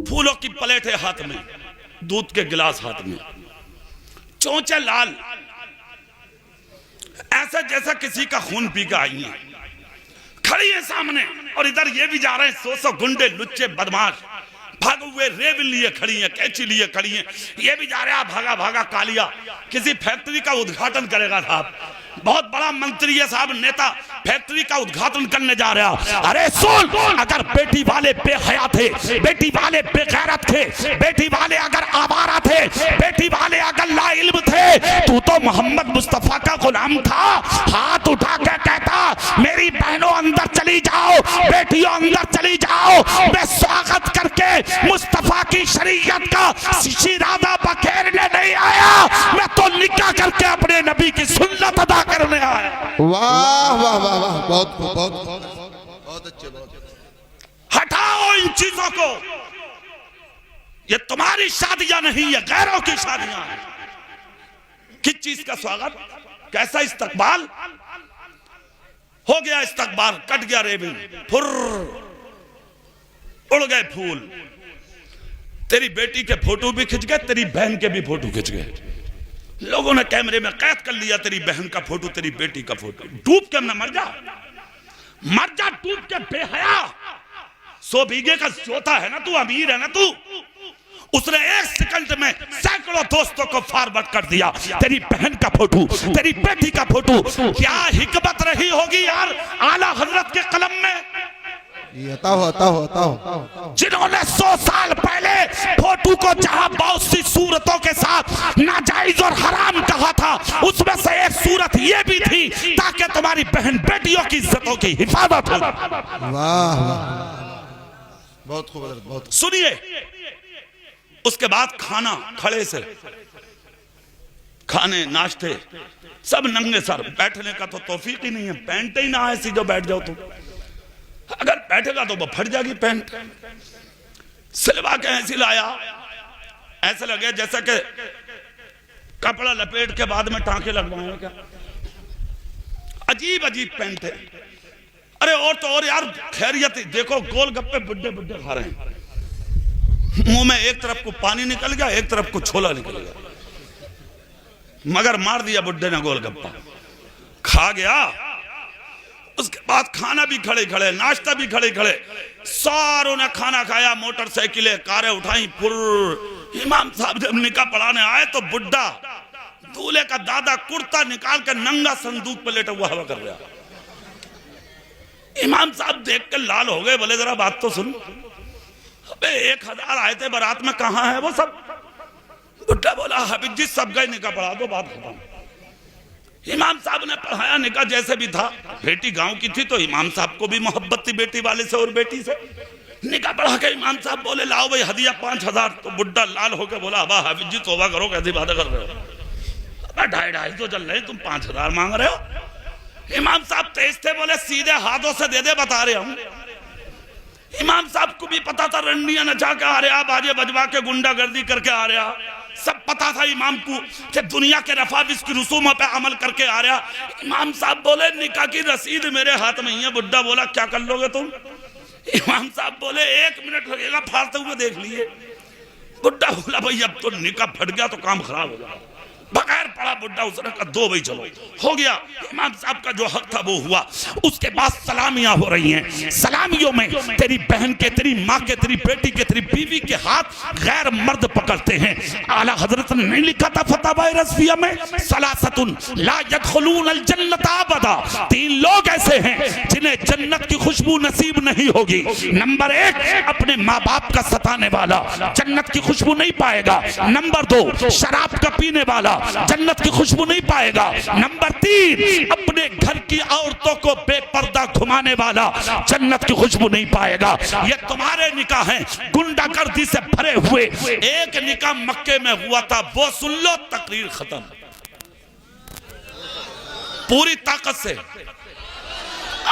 फूलों की प्लेटें हाथ में, दूध के गिलास हाथ में, चोंचे लाल, ऐसे जैसा किसी का खून पी के आई हैं, खड़ी है सामने। और इधर ये भी जा रहे हैं 100 गुंडे लुच्चे बदमाश, भागे हुए रेबिन लिए खड़ी हैं, कैंची लिए खड़ी हैं। ये भी जा रहा भागा भागा कालिया, किसी फैक्ट्री का उद्घाटन करेगा साहब। बहुत बड़ा मंत्री है साहब, नेता, फैक्ट्री का उद्घाटन करने जा रहा। अरे सुन, अगर बेटी वाले बेहया थे, बेटी वाले बेगैरत थे, बेटी वाले अगर आवारा थे, बेटी वाले अगर लाइल्म थे, तू तो मोहम्मद मुस्तफा का गुलाम था। हाथ उठा के कहता मेरी बहनों अंदर चली जाओ, बेटियों अंदर चली जाओ, मैं स्वागत करके मुस्तफा की शरीयत का शिरादा बखेरने नहीं आया, मैं तो निकाह करके अपने नबी की सुन्नत अदा करने आया। वाह वाह वाह वाह, बहुत बहुत बहुत अच्छे, बहुत। हटाओ इन चीजों को, ये तुम्हारी शादियां नहीं, ये गैरों की शादियां हैं। किस चीज का स्वागत, कैसा इस्तकबाल हो गया, इस्तकबाल कट गया, रेबिन फुर उड़ गए फूल। तेरी बेटी के फोटो भी खिंच गए, तेरी बहन के भी फोटो खिंच गए, लोगों ने कैमरे में कैद कर लिया तेरी बहन का फोटो, तेरी बेटी का फोटो। डूब के ना मर जा, मर जा डूब के बेहया। 100 बीघे का जोता है ना तू, अमीर है ना तू, उसने 1 सेकंड में सैकड़ों दोस्तों को फॉरवर्ड कर दिया। तेरी बहन का फोटो, तेरी बेटी का फोटो, क्या हिकमत रही होगी यार आला हजरत के कलम में, जिन्होंने 100 साल पहले फोटो को जहां बहुत सी सूरतों के साथ नाजायज और हराम कहा था, उसमें से एक सूरत ये भी थी ताकि तुम्हारी बहन बेटियों की इज्जतों की हिफाजत हो। वाह बहुत खूब, बहुत। सुनिए, उसके बाद खाना, खड़े से खाने नाश्ते सब नंगे सर, बैठने का तो तौफीक ही नहीं है, पैंट ही ना ऐसी जो बैठ जाओ तुम, अगर बैठेगा तो वो फट जाएगी पैंट। सिलवा के ऐसी लाया, ऐसे लगे जैसे कि कपड़ा लपेट के बाद में टांके लगवाए क्या, अजीब अजीब पैंट है। अरे और तो और यार खैरियत, देखो गोलगप्पे बुड्ढे बुड्ढे खा रहे हैं, मुंह में एक तरफ को पानी निकल गया, एक तरफ को छोला निकल गया, मगर मार दिया बुड्ढे ने गोलगप्पा, खा गया। उसके बाद खाना भी खड़े खड़े, नाश्ता भी खड़े खड़े, सारों ने खाना खाया, मोटरसाइकिलें कारें उठाई, फुर। इमाम साहब जब निकाह पढ़ाने आए तो बुड्ढा दूल्हे का दादा कुर्ता निकाल कर नंगा संदूक पर लेटा हुआ हवा कर रहा। इमाम साहब देख कर लाल हो गए, बोले जरा बात तो सुन, अबे 1000 आए थे बारात में, कहां है वो सब? बुड्ढा बोला हबीब जी सब गए, निकाह पढ़ा दो, बात खत्म। इमाम साहब ने पढ़ाया, निकाह जैसे भी था, बेटी गांव की थी तो इमाम साहब को भी मोहब्बत थी बेटी वाले से और बेटी से। निकाह पढ़ा के इमाम साहब बोले लाओ भाई हदिया 5000। तो बुड्ढा लाल होकर बोला अबा हाफिज जी तौबा करो, कैसी बातें कर रहे हो, अबा 250 तो चल रहे, तुम 5000 मांग रहे हो। इमाम साहब तेज थे, बोले सीधे हाथों से दे दे, बता रहे हम। इमाम साहब को भी पता था रंडियां नचा के आ रहा, बाजे बजवा के गुंडागर्दी करके आ रहा, सब पता था इमाम को कि दुनिया के रफाविस की रसूमों पे अमल करके आ रहा। इमाम साहब बोले निकाह की रसीद मेरे हाथ में ही है। बुड्ढा बोला क्या कर लोगे तुम? इमाम साहब बोले 1 मिनट लगेगा, फाड़ते हुए देख लिए। बुड्ढा बोला भाई अब तो निकाह फट गया तो काम खराब हो गया, बगैर पढ़ा बुड्ढा उसने कहा दो भाई चलो, हो गया। इमाम साहब का जो हक था वो हुआ। उसके बाद सलामियां हो रही हैं, सलामियों में तेरी बहन के, तेरी माँ के, तेरी बेटी के, तेरी बीवी के हाथ गैर मर्द पकड़ते हैं। आला हजरत ने नहीं लिखा था फतवा रज़विया में, सलासतुन ला यदखुलून अल जन्नत अबदा, 3 लोग ऐसे हैं जिन्हें जन्नत की खुशबू नसीब नहीं होगी। नंबर 1 अपने माँ बाप का सताने वाला जन्नत की खुशबू नहीं पाएगा। नंबर 2 शराब का पीने वाला जन्नत की खुशबू नहीं पाएगा। नंबर 3 अपने घर की औरतों को बेपर्दा घुमाने वाला जन्नत की खुशबू नहीं पाएगा। ये तुम्हारे निकाह हैं गुंडागर्दी से भरे हुए। एक निकाह मक्के में हुआ था, वो सुन लो, तकरीर खत्म, पूरी ताकत से।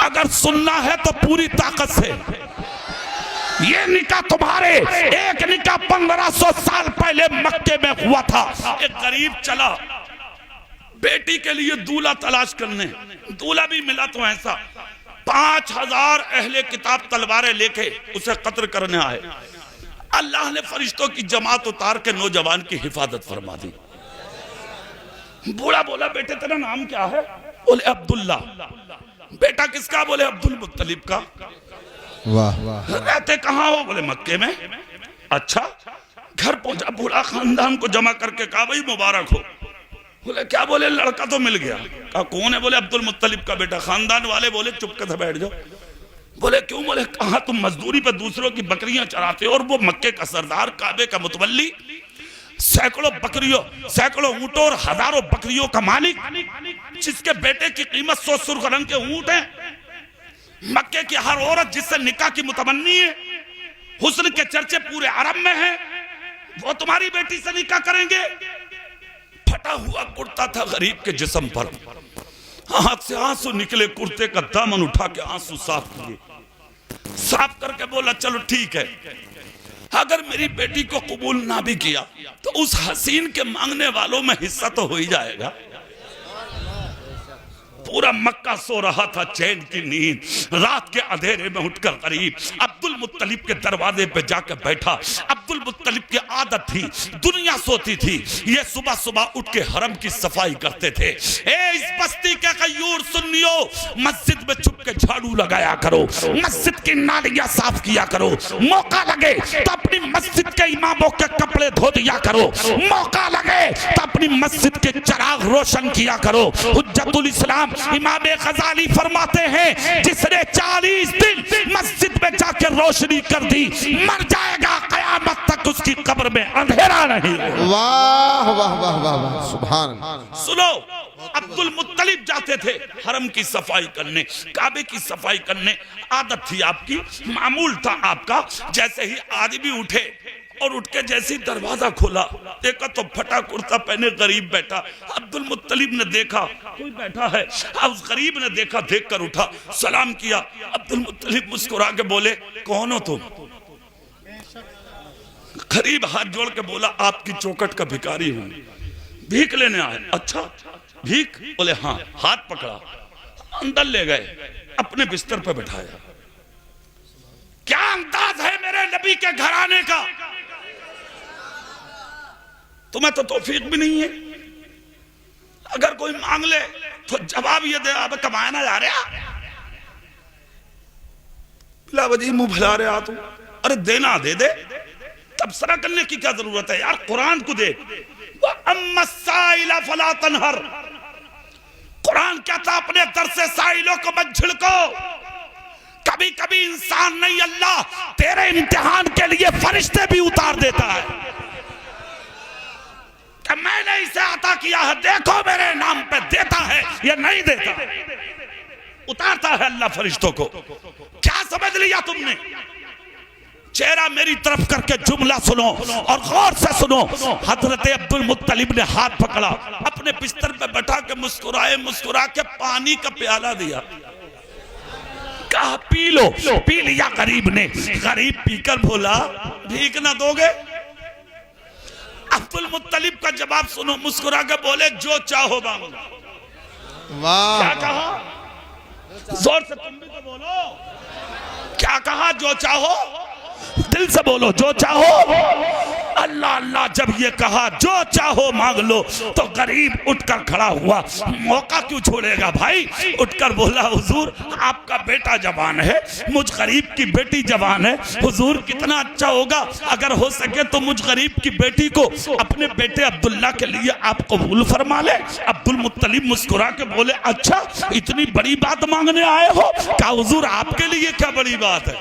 अगर सुनना है तो पूरी ताकत से। ये निकाह तुम्हारे, एक निकाह 1500 साल पहले मक्के में हुआ था। एक गरीब चला बेटी के लिए दूल्हा तलाश करने, दूल्हा भी मिला तो ऐसा 5000 अहले किताब तलवारें लेके उसे कत्ल करने आए। अल्लाह ने फरिश्तों की जमात उतार के नौजवान की हिफाजत फरमा दी। बूढ़ा बोला बेटे तेरा नाम क्या है? बोले अब्दुल्ला। बेटा किसका? बोले अब्दुल मुत्तलिब का। वाह वाह। रहते कहाँ हो? बोले मक्के में। अच्छा, घर पहुंचा, पूरा खानदान को जमा करके कहा भाई मुबारक हो, बोले क्या? बोले लड़का तो मिल गया। कहा कौन है? बोले अब्दुल मुत्तलिब का बेटा। खानदान वाले बोले चुप कर बैठ जाओ। बोले क्यों? बोले कहा तुम मजदूरी पे दूसरों की बकरियां चराते हो और वो मक्के का सरदार, काबे का मुतवल्ली, सैकड़ों बकरियों, सैकड़ों ऊंटों और हजारों बकरियों का मालिक, जिसके बेटे की कीमत 100 सुर्ख रंग के ऊंट है, मक्के की हर औरत जिससे निकाह की मुतमन्नी है, हुस्न के चर्चे पूरे अरब में हैं, वो तुम्हारी बेटी से निकाह करेंगे? फटा हुआ कुर्ता था गरीब के जिस्म पर, आंख से आंसू निकले, कुर्ते का दामन उठा के आंसू साफ किए, साफ करके बोला चलो ठीक है, अगर मेरी बेटी को कबूल ना भी किया तो उस हसीन के मांगने वालों में हिस्सा तो हो ही जाएगा। पूरा मक्का सो रहा था चैन की नींद। रात के अंधेरे में उठकर गरीब अब्दुल मुत्तलिब के दरवाजे पे जाकर बैठा। अब्दुल मुत्तलिब की आदत थी, दुनिया सोती थी, ये सुबह सुबह उठ के हरम की सफाई करते थे। ए इस बस्ती के गयूर सुन्नियों, मस्जिद में छुप के झाड़ू लगाया करो, मस्जिद की नालियां साफ किया करो, मौका लगे तो अपनी मस्जिद के इमामों के कपड़े धो दिया करो, मौका लगे तो अपनी मस्जिद के चिराग रोशन किया करो। हुज्जतुल इस्लाम इमाम गजाली फरमाते हैं जिसने 40 दिन मस्जिद में जाकर रोशनी कर दी, मर जाएगा, कयामत तक उसकी कब्र में अंधेरा नहीं। वाह वाह वाह वाह वाह, सुभान। सुनो, अब्दुल मुत्तलिब जाते थे हरम की सफाई करने, काबे की सफाई करने, आदत थी आपकी, मामूल था आपका। जैसे ही आदमी उठे और उठ के जैसे ही दरवाजा खोला, देखा तो फटा कुर्ता पहने गरीब बैठा। अब्दुल मुत्तलिब ने देखा कोई बैठा है, उस गरीब ने देखा, देखकर उठा, सलाम किया। अब्दुल मुत्तलिब मुस्कुरा के बोले कौन हो तुम? गरीब हाथ जोड़ के बोला आपकी चौखट का भिखारी हूं, भीख लेने आए। अच्छा भीख? बोले हाँ। हाथ पकड़ा, अंदर ले गए, अपने बिस्तर पर बैठाया। क्या अंदाज है मेरे नबी के घराने का? तुम्हें तो तौफीक भी नहीं है, अगर कोई मांग ले तो जवाब ये दे अब कमाया ना जा रहा, बिलावजी मुंह भला रहा तू। अरे देना दे दे, तबसरा करने की क्या जरूरत है यार? कुरान को देख, अम्मस्साइला फला तनहर, कुरान कहता अपने दर से साइलों को मत झिड़को। कभी कभी इंसान नहीं, अल्लाह तेरे इम्तिहान के लिए फरिश्ते भी उतार देता है कि मैंने इसे अता किया है, देखो मेरे नाम पे देता है या नहीं देता, उतारता है अल्लाह फरिश्तों को। क्या समझ लिया तुमने? चेहरा मेरी तरफ करके जुमला सुनो और गौर से सुनो। हजरत अब्दुल मुत्तलिब ने हाथ पकड़ा, अपने बिस्तर पे बैठा के मुस्कुराए, मुस्कुरा के पानी का प्याला दिया, कहा पी लो। पी लिया गरीब ने। गरीब पीकर बोला भीख ना दोगे? अब्दुल मुत्तलिब का जवाब सुनो, मुस्कुरा के बोले जो चाहो मांगो। वाह, क्या कहा? जोर से तुम भी तो बोलो, क्या कहा? जो चाहो, दिल से बोलो जो चाहो। अल्लाह अल्लाह जब ये कहा जो चाहो मांग लो, तो गरीब उठकर खड़ा हुआ। मौका क्यों छोड़ेगा भाई? उठकर बोला हुजूर आपका बेटा जवान है, मुझ गरीब की बेटी जवान है, हुजूर कितना अच्छा होगा अगर हो सके तो मुझ गरीब की बेटी को अपने बेटे अब्दुल्ला के लिए आप कबूल फरमा ले। अब्दुल मुत्तलिब मुस्कुरा के बोले अच्छा इतनी बड़ी बात मांगने आए हो? क्या हुजूर आपके लिए क्या बड़ी बात है?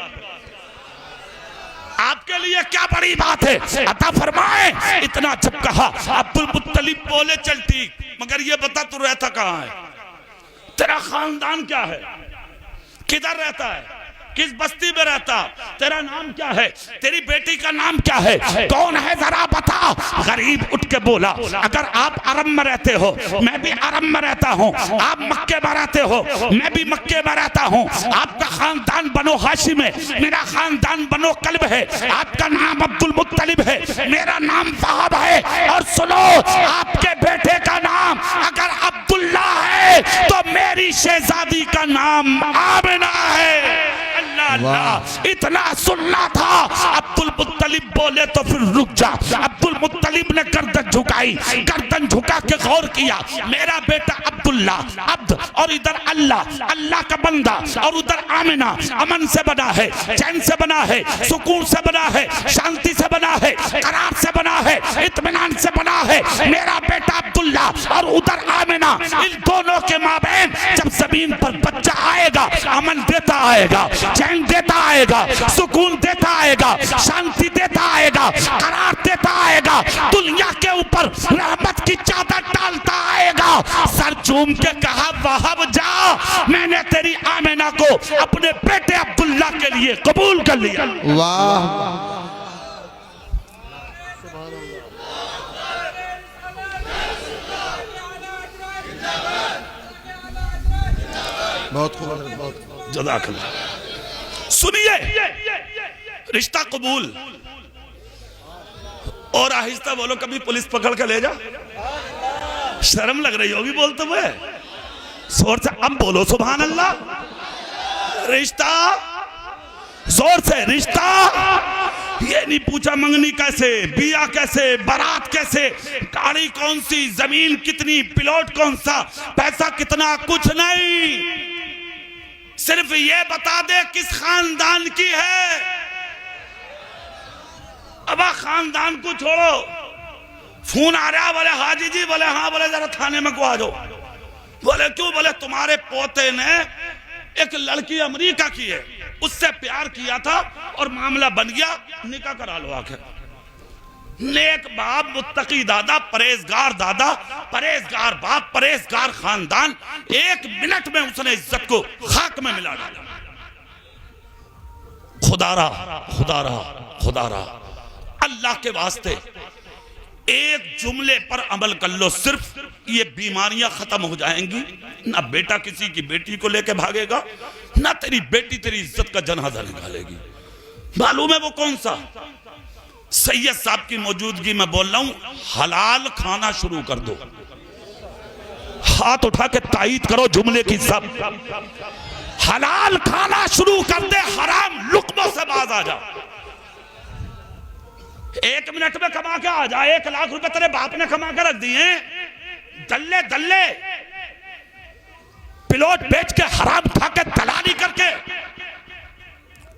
आपके लिए क्या बड़ी बात है, अता फरमाए। इतना जब कहा अब्दुल मुत्तलिब बोले चल ठीक, मगर ये बता तू रहता कहाँ है, तेरा खानदान क्या है, किधर रहता है, किस बस्ती में रहता, तेरा नाम क्या है, तेरी बेटी का नाम क्या है, कौन है जरा बता। गरीब उठ के बोला अगर आप अरब में रहते हो मैं भी अरब में रहता हूँ, आप मक्के में रहते हो मैं भी मक्के में रहता हूँ, आपका खानदान बनो हाशिम है, मेरा खानदान बनो कल्ब है, आपका नाम अब्दुल मुत्तलिब है, मेरा नाम वहाब है, और सुनो आपके बेटे का नाम अगर अब्दुल्ला है तो मेरी शहजादी का नाम आमिना है। अल्लाह अल्लाह, इतना सुनना था। अब्दुल मुत्तलिब बोले तो फिर रुक जा। अब्दुल मुत्तलिब ने गर्दन झुकाई, गर्दन झुका के गौर किया, मेरा बेटा अब्दुल्ला अब्द, और इधर अल्लाह अल्लाह का बंदा, और उधर आमिना अमन से बना है, चैन से बना है, सुकून से बना है, शांति से बना है, करार से बना है, इत्मीनान से बना है मेरा बेटा अब्दुल्ला, और उधर आमिना। इन दोनों के माबैन जब जमीन पर बच्चा आएगा, अमन देता आएगा, चैन देता आएगा, सुकून देता आएगा, शांति देता आएगा, करार देता आएगा, दुनिया के ऊपर रहमत की चादर डालता आएगा। सर चूम के कहा, वहाब जा, मैंने तेरी आमिना को अपने बेटे अब्दुल्ला के लिए कबूल कर लिया। वाह, बहुत खूब, बहुत जज़ाकल्लाह। सुनिए, रिश्ता कबूल, और आहिस्ता बोलो, कभी पुलिस पकड़ के ले जा, शर्म लग रही होगी बोलते हुए, जोर से अब बोलो सुभान अल्लाह। रिश्ता, जोर से, रिश्ता। ये नहीं पूछा मंगनी कैसे, बिया कैसे, बारात कैसे, गाड़ी कौन सी, जमीन कितनी, पिलोट कौन सा, पैसा कितना, कुछ नहीं। सिर्फ ये बता दे किस खानदान की है। अब खानदान को छोड़ो, फोन आ रहा, बोले हाजी जी, बोले हाँ, बोले जरा थाने में को आ जाओ। बोले क्यों? बोले तुम्हारे पोते ने एक लड़की अमेरिका की है, उससे प्यार किया था और मामला बन गया, निकाह करा लो आखिर। नेक बाप, मुत्तकी दादा, परहेजगार दादा, परहेजगार बाप, परहेजगार खानदान, एक मिनट में उसने इज्जत को खाक में मिला डाला। खुदारा खुदारा खुदारा, अल्लाह के वास्ते एक जुमले पर अमल कर लो, सिर्फ ये बीमारियां खत्म हो जाएंगी। ना बेटा किसी की बेटी को लेके भागेगा, ना तेरी बेटी तेरी इज्जत का जनाजा निकालेगी। मालूम है वो कौन सा? सैयद साहब की मौजूदगी में बोल रहा हूं, हलाल खाना शुरू कर दो। हाथ उठा के तायीद करो जुमले की सब। हलाल खाना शुरू कर दे, हराम लुक्मों से बाज आ जा। 1 मिनट में कमा के आ जा। 1 लाख रुपए तेरे बाप ने कमा के रख दिए, दल्ले दल्ले पिलोट बेच के, हराम खा के, दलाली करके।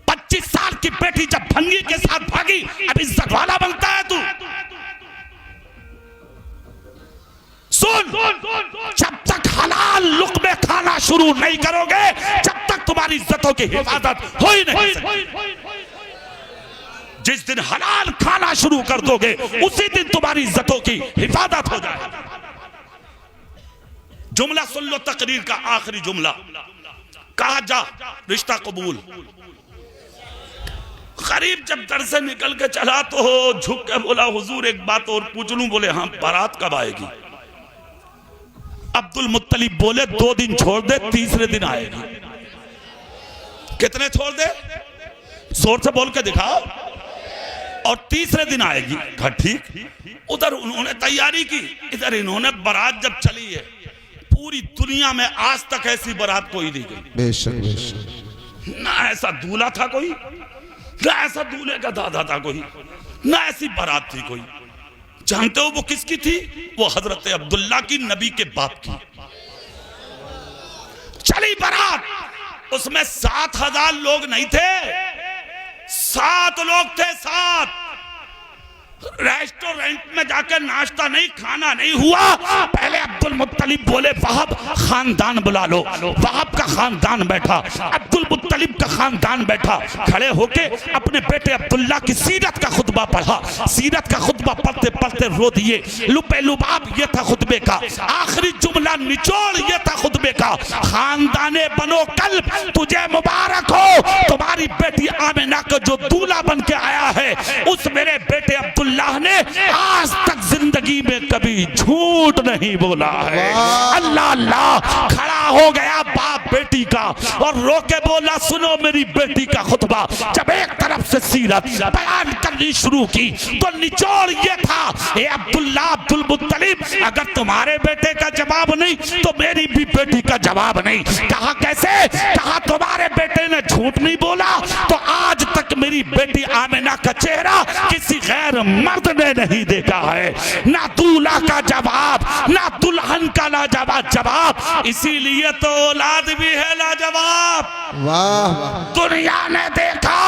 25 साल की बेटी जब भंगी के साथ भागी, अब इज्जत वाला बनता है तू। सुन, जब तक हलाल लुक्मे खाना शुरू नहीं करोगे, जब तक तुम्हारी इज्जतों की हिफाजत हो ही नहीं सकती। जिस दिन हलाल खाना शुरू कर दोगे, उसी दिन तुम्हारी इज्जतों की हिफाजत हो जाएगी। जुमला सुन लो, तकरीर का आखिरी जुमला। कहा जा रिश्ता कबूल। गरीब जब दर से निकल के चला तो झुक के बोला, हुजूर एक बात और पूछ लूं? बोले हाँ, बारात कब आएगी? अब्दुल मुत्तलिब बोले 2 दिन छोड़ दे, तीसरे दिन आएगी। कितने छोड़ दे? जोर से बोल के दिखाओ। और तीसरे दिन आएगी। कहा ठीक। उधर उन्होंने तैयारी की, इधर इन्होंने बारात जब चली है, पूरी दुनिया में आज तक ऐसी बारात कोई नहीं गई। बेशक बेशक। ना ऐसा दूल्हा था कोई, ना ऐसा दूल्हे का दादा था कोई, ना ऐसी बारात थी कोई। जानते हो वो किसकी थी? वो हजरत अब्दुल्ला की, नबी के बाप की। चली बारात, उसमें 7,000 लोग नहीं थे, 7 लोग थे। 7 रेस्टोरेंट में जाकर नाश्ता नहीं, खाना नहीं हुआ। पहले अब्दुल मुत्तलिब बोले वहाब खानदान बुला लो। वहाब का खानदान बैठा, अब्दुल मुत्तलिब का खानदान बैठा। खड़े होके अपने बेटे अब्दुल्ला की सीरत का खुतबा पढ़ा। सीरत का खुतबा पढ़ते पढ़ते रो दिए। लुपे लुबाब ये था खुतबे का, आखिरी जुमला निचोड़ ये था खुतबे का। खानदाने बनो कल, तुझे मुबारक हो। तुम्हारी बेटी आमिना को जो दूल्हा बन के आया है, उस मेरे बेटे अब्दुल्ला ने आज तक जिंदगी में कभी झूठ नहीं बोला है। अल्लाह अल्लाह। खड़ा हो गया बाप बेटी का और रो के बोला, सुनो मेरी बेटी का खुतबा। जब एक तरफ से सीरत बयान करनी शुरू की तो निचोड़ ये था, ए अब्दुल्ला अब्दुल मुत्तलिब, अगर तुम्हारे बेटे का जवाब नहीं तो मेरी भी बेटी का जवाब नहीं। कहा कैसे? कहा तुम्हारे बेटे ने झूठ नहीं बोला तो आज तक मेरी बेटी आमिना का चेहरा किसी गैर मर्द ने नहीं देखा है। ना दूल्हा का जवाब, ना दुल्हन का लाजवाब जवाब, इसीलिए तो औलाद भी है लाजवाब। वाह, दुनिया ने देखा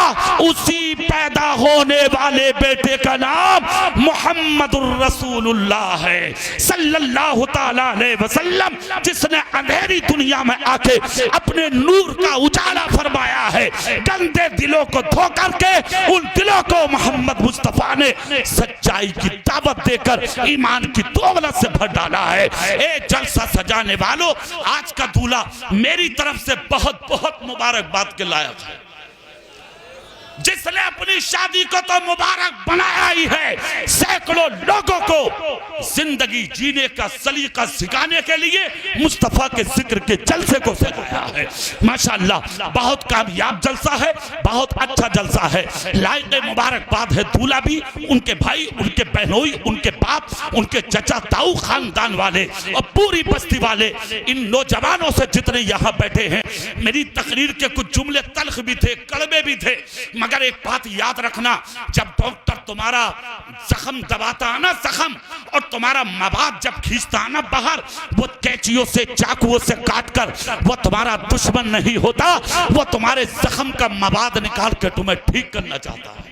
उसी पैदा होने वाले बेटे का नाम मुहम्मदुर रसूलुल्लाह है सल्लल्लाहु ताला अलैहि वसल्लम, जिसने अंधेरी दुनिया में आके अपने नूर का उजाला फरमाया है। गंदे दिलों को धो करके उन दिलों को मोहम्मद मुस्तफा ने सच्चाई की दावत देकर ईमान की दौलत से भर डाला है। ए जलसा सजाने वालों, आज का दूल्हा मेरी तरफ से बहुत बहुत मुबारकबाद के लायक है। जिसने अपनी शादी को तो मुबारक बनाया ही है, सैकड़ों लोगों को जिंदगी जीने का सलीका सिखाने के लिए मुस्तफा के जिक्र के जलसे को सजाया है। माशाअल्लाह बहुत कामयाब जलसा है, बहुत अच्छा जलसा है। लायक मुबारकबाद है दूल्हा भी, उनके भाई, उनके बहनोई, उनके बाप, उनके चचा ताऊ खानदान वाले और पूरी बस्ती वाले, इन नौजवानों से जितने यहाँ बैठे हैं। मेरी तकरीर के कुछ जुमले तल्ख भी थे, कड़वे भी थे, मगर एक बात याद रखना, जब डॉक्टर तुम्हारा जख्म दबाता है ना, जख्म, और तुम्हारा मवाद जब खींचता है ना बाहर, वो कैंचियों से चाकुओं से काटकर वो तुम्हारा दुश्मन नहीं होता, वो तुम्हारे जख्म का मवाद निकाल के तुम्हें ठीक करना चाहता है।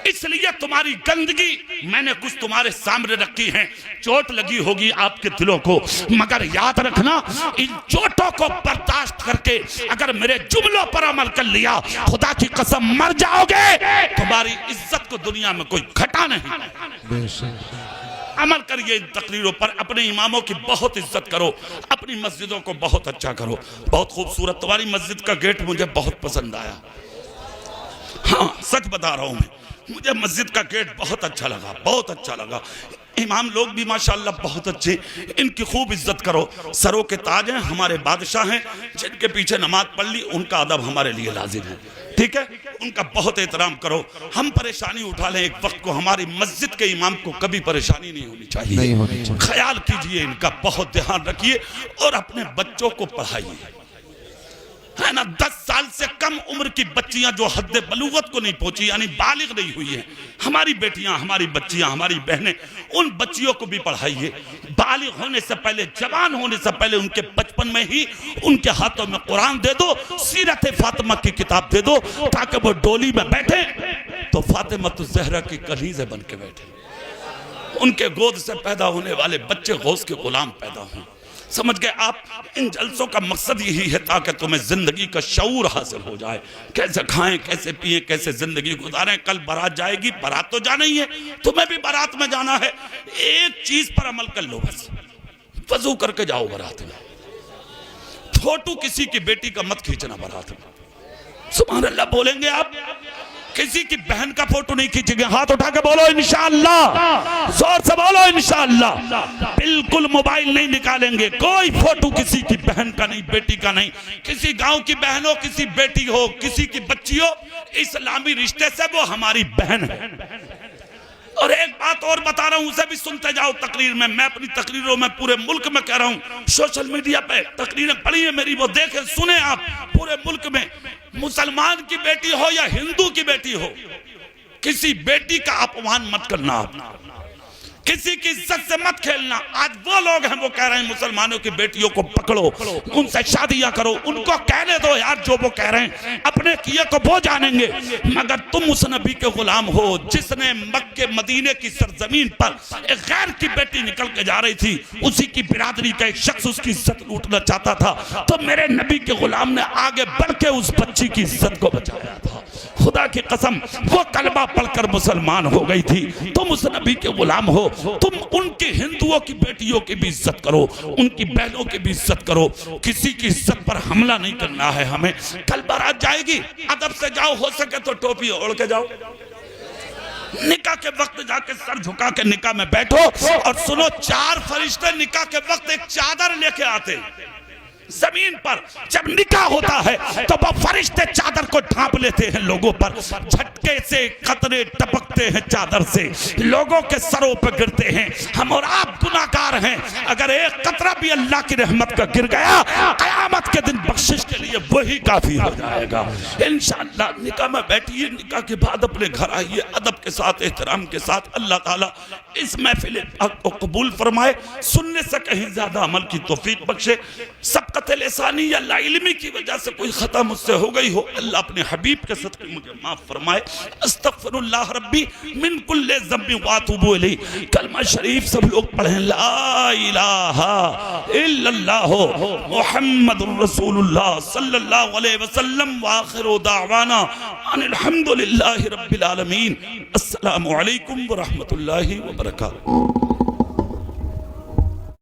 इसलिए तुम्हारी गंदगी मैंने कुछ तुम्हारे सामने रखी है। चोट लगी होगी आपके दिलों को, मगर याद रखना, इन चोटों को बर्दाश्त करके अगर मेरे जुमलों पर अमल कर लिया, खुदा की कसम मर जाओगे। तुम्हारी इज्जत को दुनिया में कोई घटा नहीं। अमल करिए इन तकरीरों पर, अपने इमामों की बहुत इज्जत करो, अपनी मस्जिदों को बहुत अच्छा करो। बहुत खूबसूरत तुम्हारी मस्जिद का गेट मुझे बहुत पसंद आया। हाँ, सच बता रहा हूं मैं, मुझे मस्जिद का गेट बहुत अच्छा लगा, बहुत अच्छा लगा। इमाम लोग भी माशाअल्लाह बहुत अच्छे, इनकी खूब इज्जत करो। सरों के ताज हैं, हमारे बादशाह हैं, जिनके पीछे नमाज पढ़ ली उनका अदब हमारे लिए लाजिम है, ठीक है, उनका बहुत एहतराम करो। हम परेशानी उठा लें एक वक्त को, हमारी मस्जिद के इमाम को कभी परेशानी नहीं होनी चाहिए। ख्याल कीजिए इनका, बहुत ध्यान रखिए और अपने बच्चों को पढ़ाइए, है ना। 10 साल से कम उम्र की बच्चियां जो हद बलूगत को नहीं पहुंची, यानी बालिग नहीं हुई है, हमारी बेटियां, हमारी बच्चियां, हमारी बहनें, उन बच्चियों को भी पढ़ाइए। बालिग होने से पहले, जवान होने से पहले उनके बचपन में ही उनके हाथों में कुरान दे दो, सीरत फातिमा की किताब दे दो, ताकि वो डोली में बैठे तो फातिमा तो ज़हरा की कलीज़े बन के बैठे, उनके गोद से पैदा होने वाले बच्चे गौस के गुलाम पैदा हों। समझ गए आप? इन जलसों का मकसद यही है ताकि तुम्हें जिंदगी का शऊर हासिल हो जाए, कैसे खाएं, कैसे पिए, कैसे जिंदगी गुजारें। कल बारात जाएगी, बारात तो जाना ही है, तुम्हें भी बारात में जाना है। एक चीज पर अमल कर लो बस, वजू करके जाओ बारात में। फोटो किसी की बेटी का मत खींचना बारात में, सुभान अल्लाह बोलेंगे आप। किसी की बहन का फोटो नहीं खींचेंगे, हाथ उठा के बोलो इंशाअल्लाह, जोर से बोलो इंशाअल्लाह। बिल्कुल मोबाइल नहीं निकालेंगे, कोई फोटो किसी की बहन का नहीं, बेटी का नहीं। किसी गांव की बहन हो, किसी बेटी हो, किसी की बच्ची हो, इस्लामी रिश्ते से वो हमारी बहन है। और एक बात और बता रहा हूं, उसे भी सुनते जाओ तकरीर में। मैं अपनी तकरीरों में पूरे मुल्क में कह रहा हूं, सोशल मीडिया पे तकरीरें पढ़ी है मेरी, वो देखें सुने आप। पूरे मुल्क में मुसलमान की बेटी हो या हिंदू की बेटी हो, किसी बेटी का अपमान मत करना, आप किसी की इज्जत से मत खेलना। आज वो लोग हैं वो कह रहे हैं मुसलमानों की बेटियों को पकड़ो, उनसे शादियां करो, उनको कहने दो यार जो वो कह रहे हैं, अपने किए को वो जानेंगे। मगर तुम उस नबी के गुलाम हो जिसने मक्के मदीने की सरजमीन पर एक गैर की बेटी निकल के जा रही थी, उसी की बिरादरी का एक शख्स उसकी इज्जत लूटना चाहता था, तो मेरे नबी के गुलाम ने आगे बढ़ के उस बच्ची की इज्जत को बचाया था। खुदा की कसम, वो कलमा पढ़कर मुसलमान हो गई थी। तुम उस नबी के गुलाम हो, तुम उनकी हिंदुओं की बेटियों की भी इज्जत करो, उनकी बहनों की भी इज्जत करो। किसी की इज्जत पर हमला नहीं करना है हमें। कल बारात जाएगी, अदब से जाओ, हो सके तो टोपी ओढ़ के जाओ। निकाह के वक्त जाके सर झुका के निकाह में बैठो और सुनो, 4 फरिश्ते निकाह के वक्त एक चादर लेके आते, जमीन पर जब निकाह होता है तो वो फरिश्ते चादर को ढांप लेते हैं लोगों पर, झटके से कतरे टपकते हैं चादर से, लोगों के सरों पर गिरते हैं। हम और आप गुनाहगार हैं, अगर एक कतरा भी अल्लाह की रहमत का गिर गया, कयामत के दिन बख्शिश के लिए वही काफी हो जाएगा। इंशाअल्लाह निकाह में बैठिए, निकाह के बाद अपने घर आइए, अदब के साथ, एहतराम के साथ। अल्लाह ताला इस महफिल को कबूल फरमाए, सुनने से कहीं ज्यादा अमल की तौफीक बख्शे। सबकत लिसानी या लाइल्मी की वजह से कोई खता मुझसे हो गई हो, अल्लाह अपने हबीब के सदक़े मुझे माफ फरमाए। अस्तगफिरुल्लाह रब्बी मिन कुल्लि ज़ंबि व अतूबु इलैहि। कलमा शरीफ सब लोग पढ़ें, ला इलाहा इल्लल्लाह मुहम्मदुर रसूलुल्लाह सल्लल्लाहु अलैहि वसल्लम व आखिरु दावाना अनिल हम्दुलिल्लाहि रब्बिल आलमीन। अस्सलामु अलैकुम व रहमतुल्लाहि व बरकातुहू।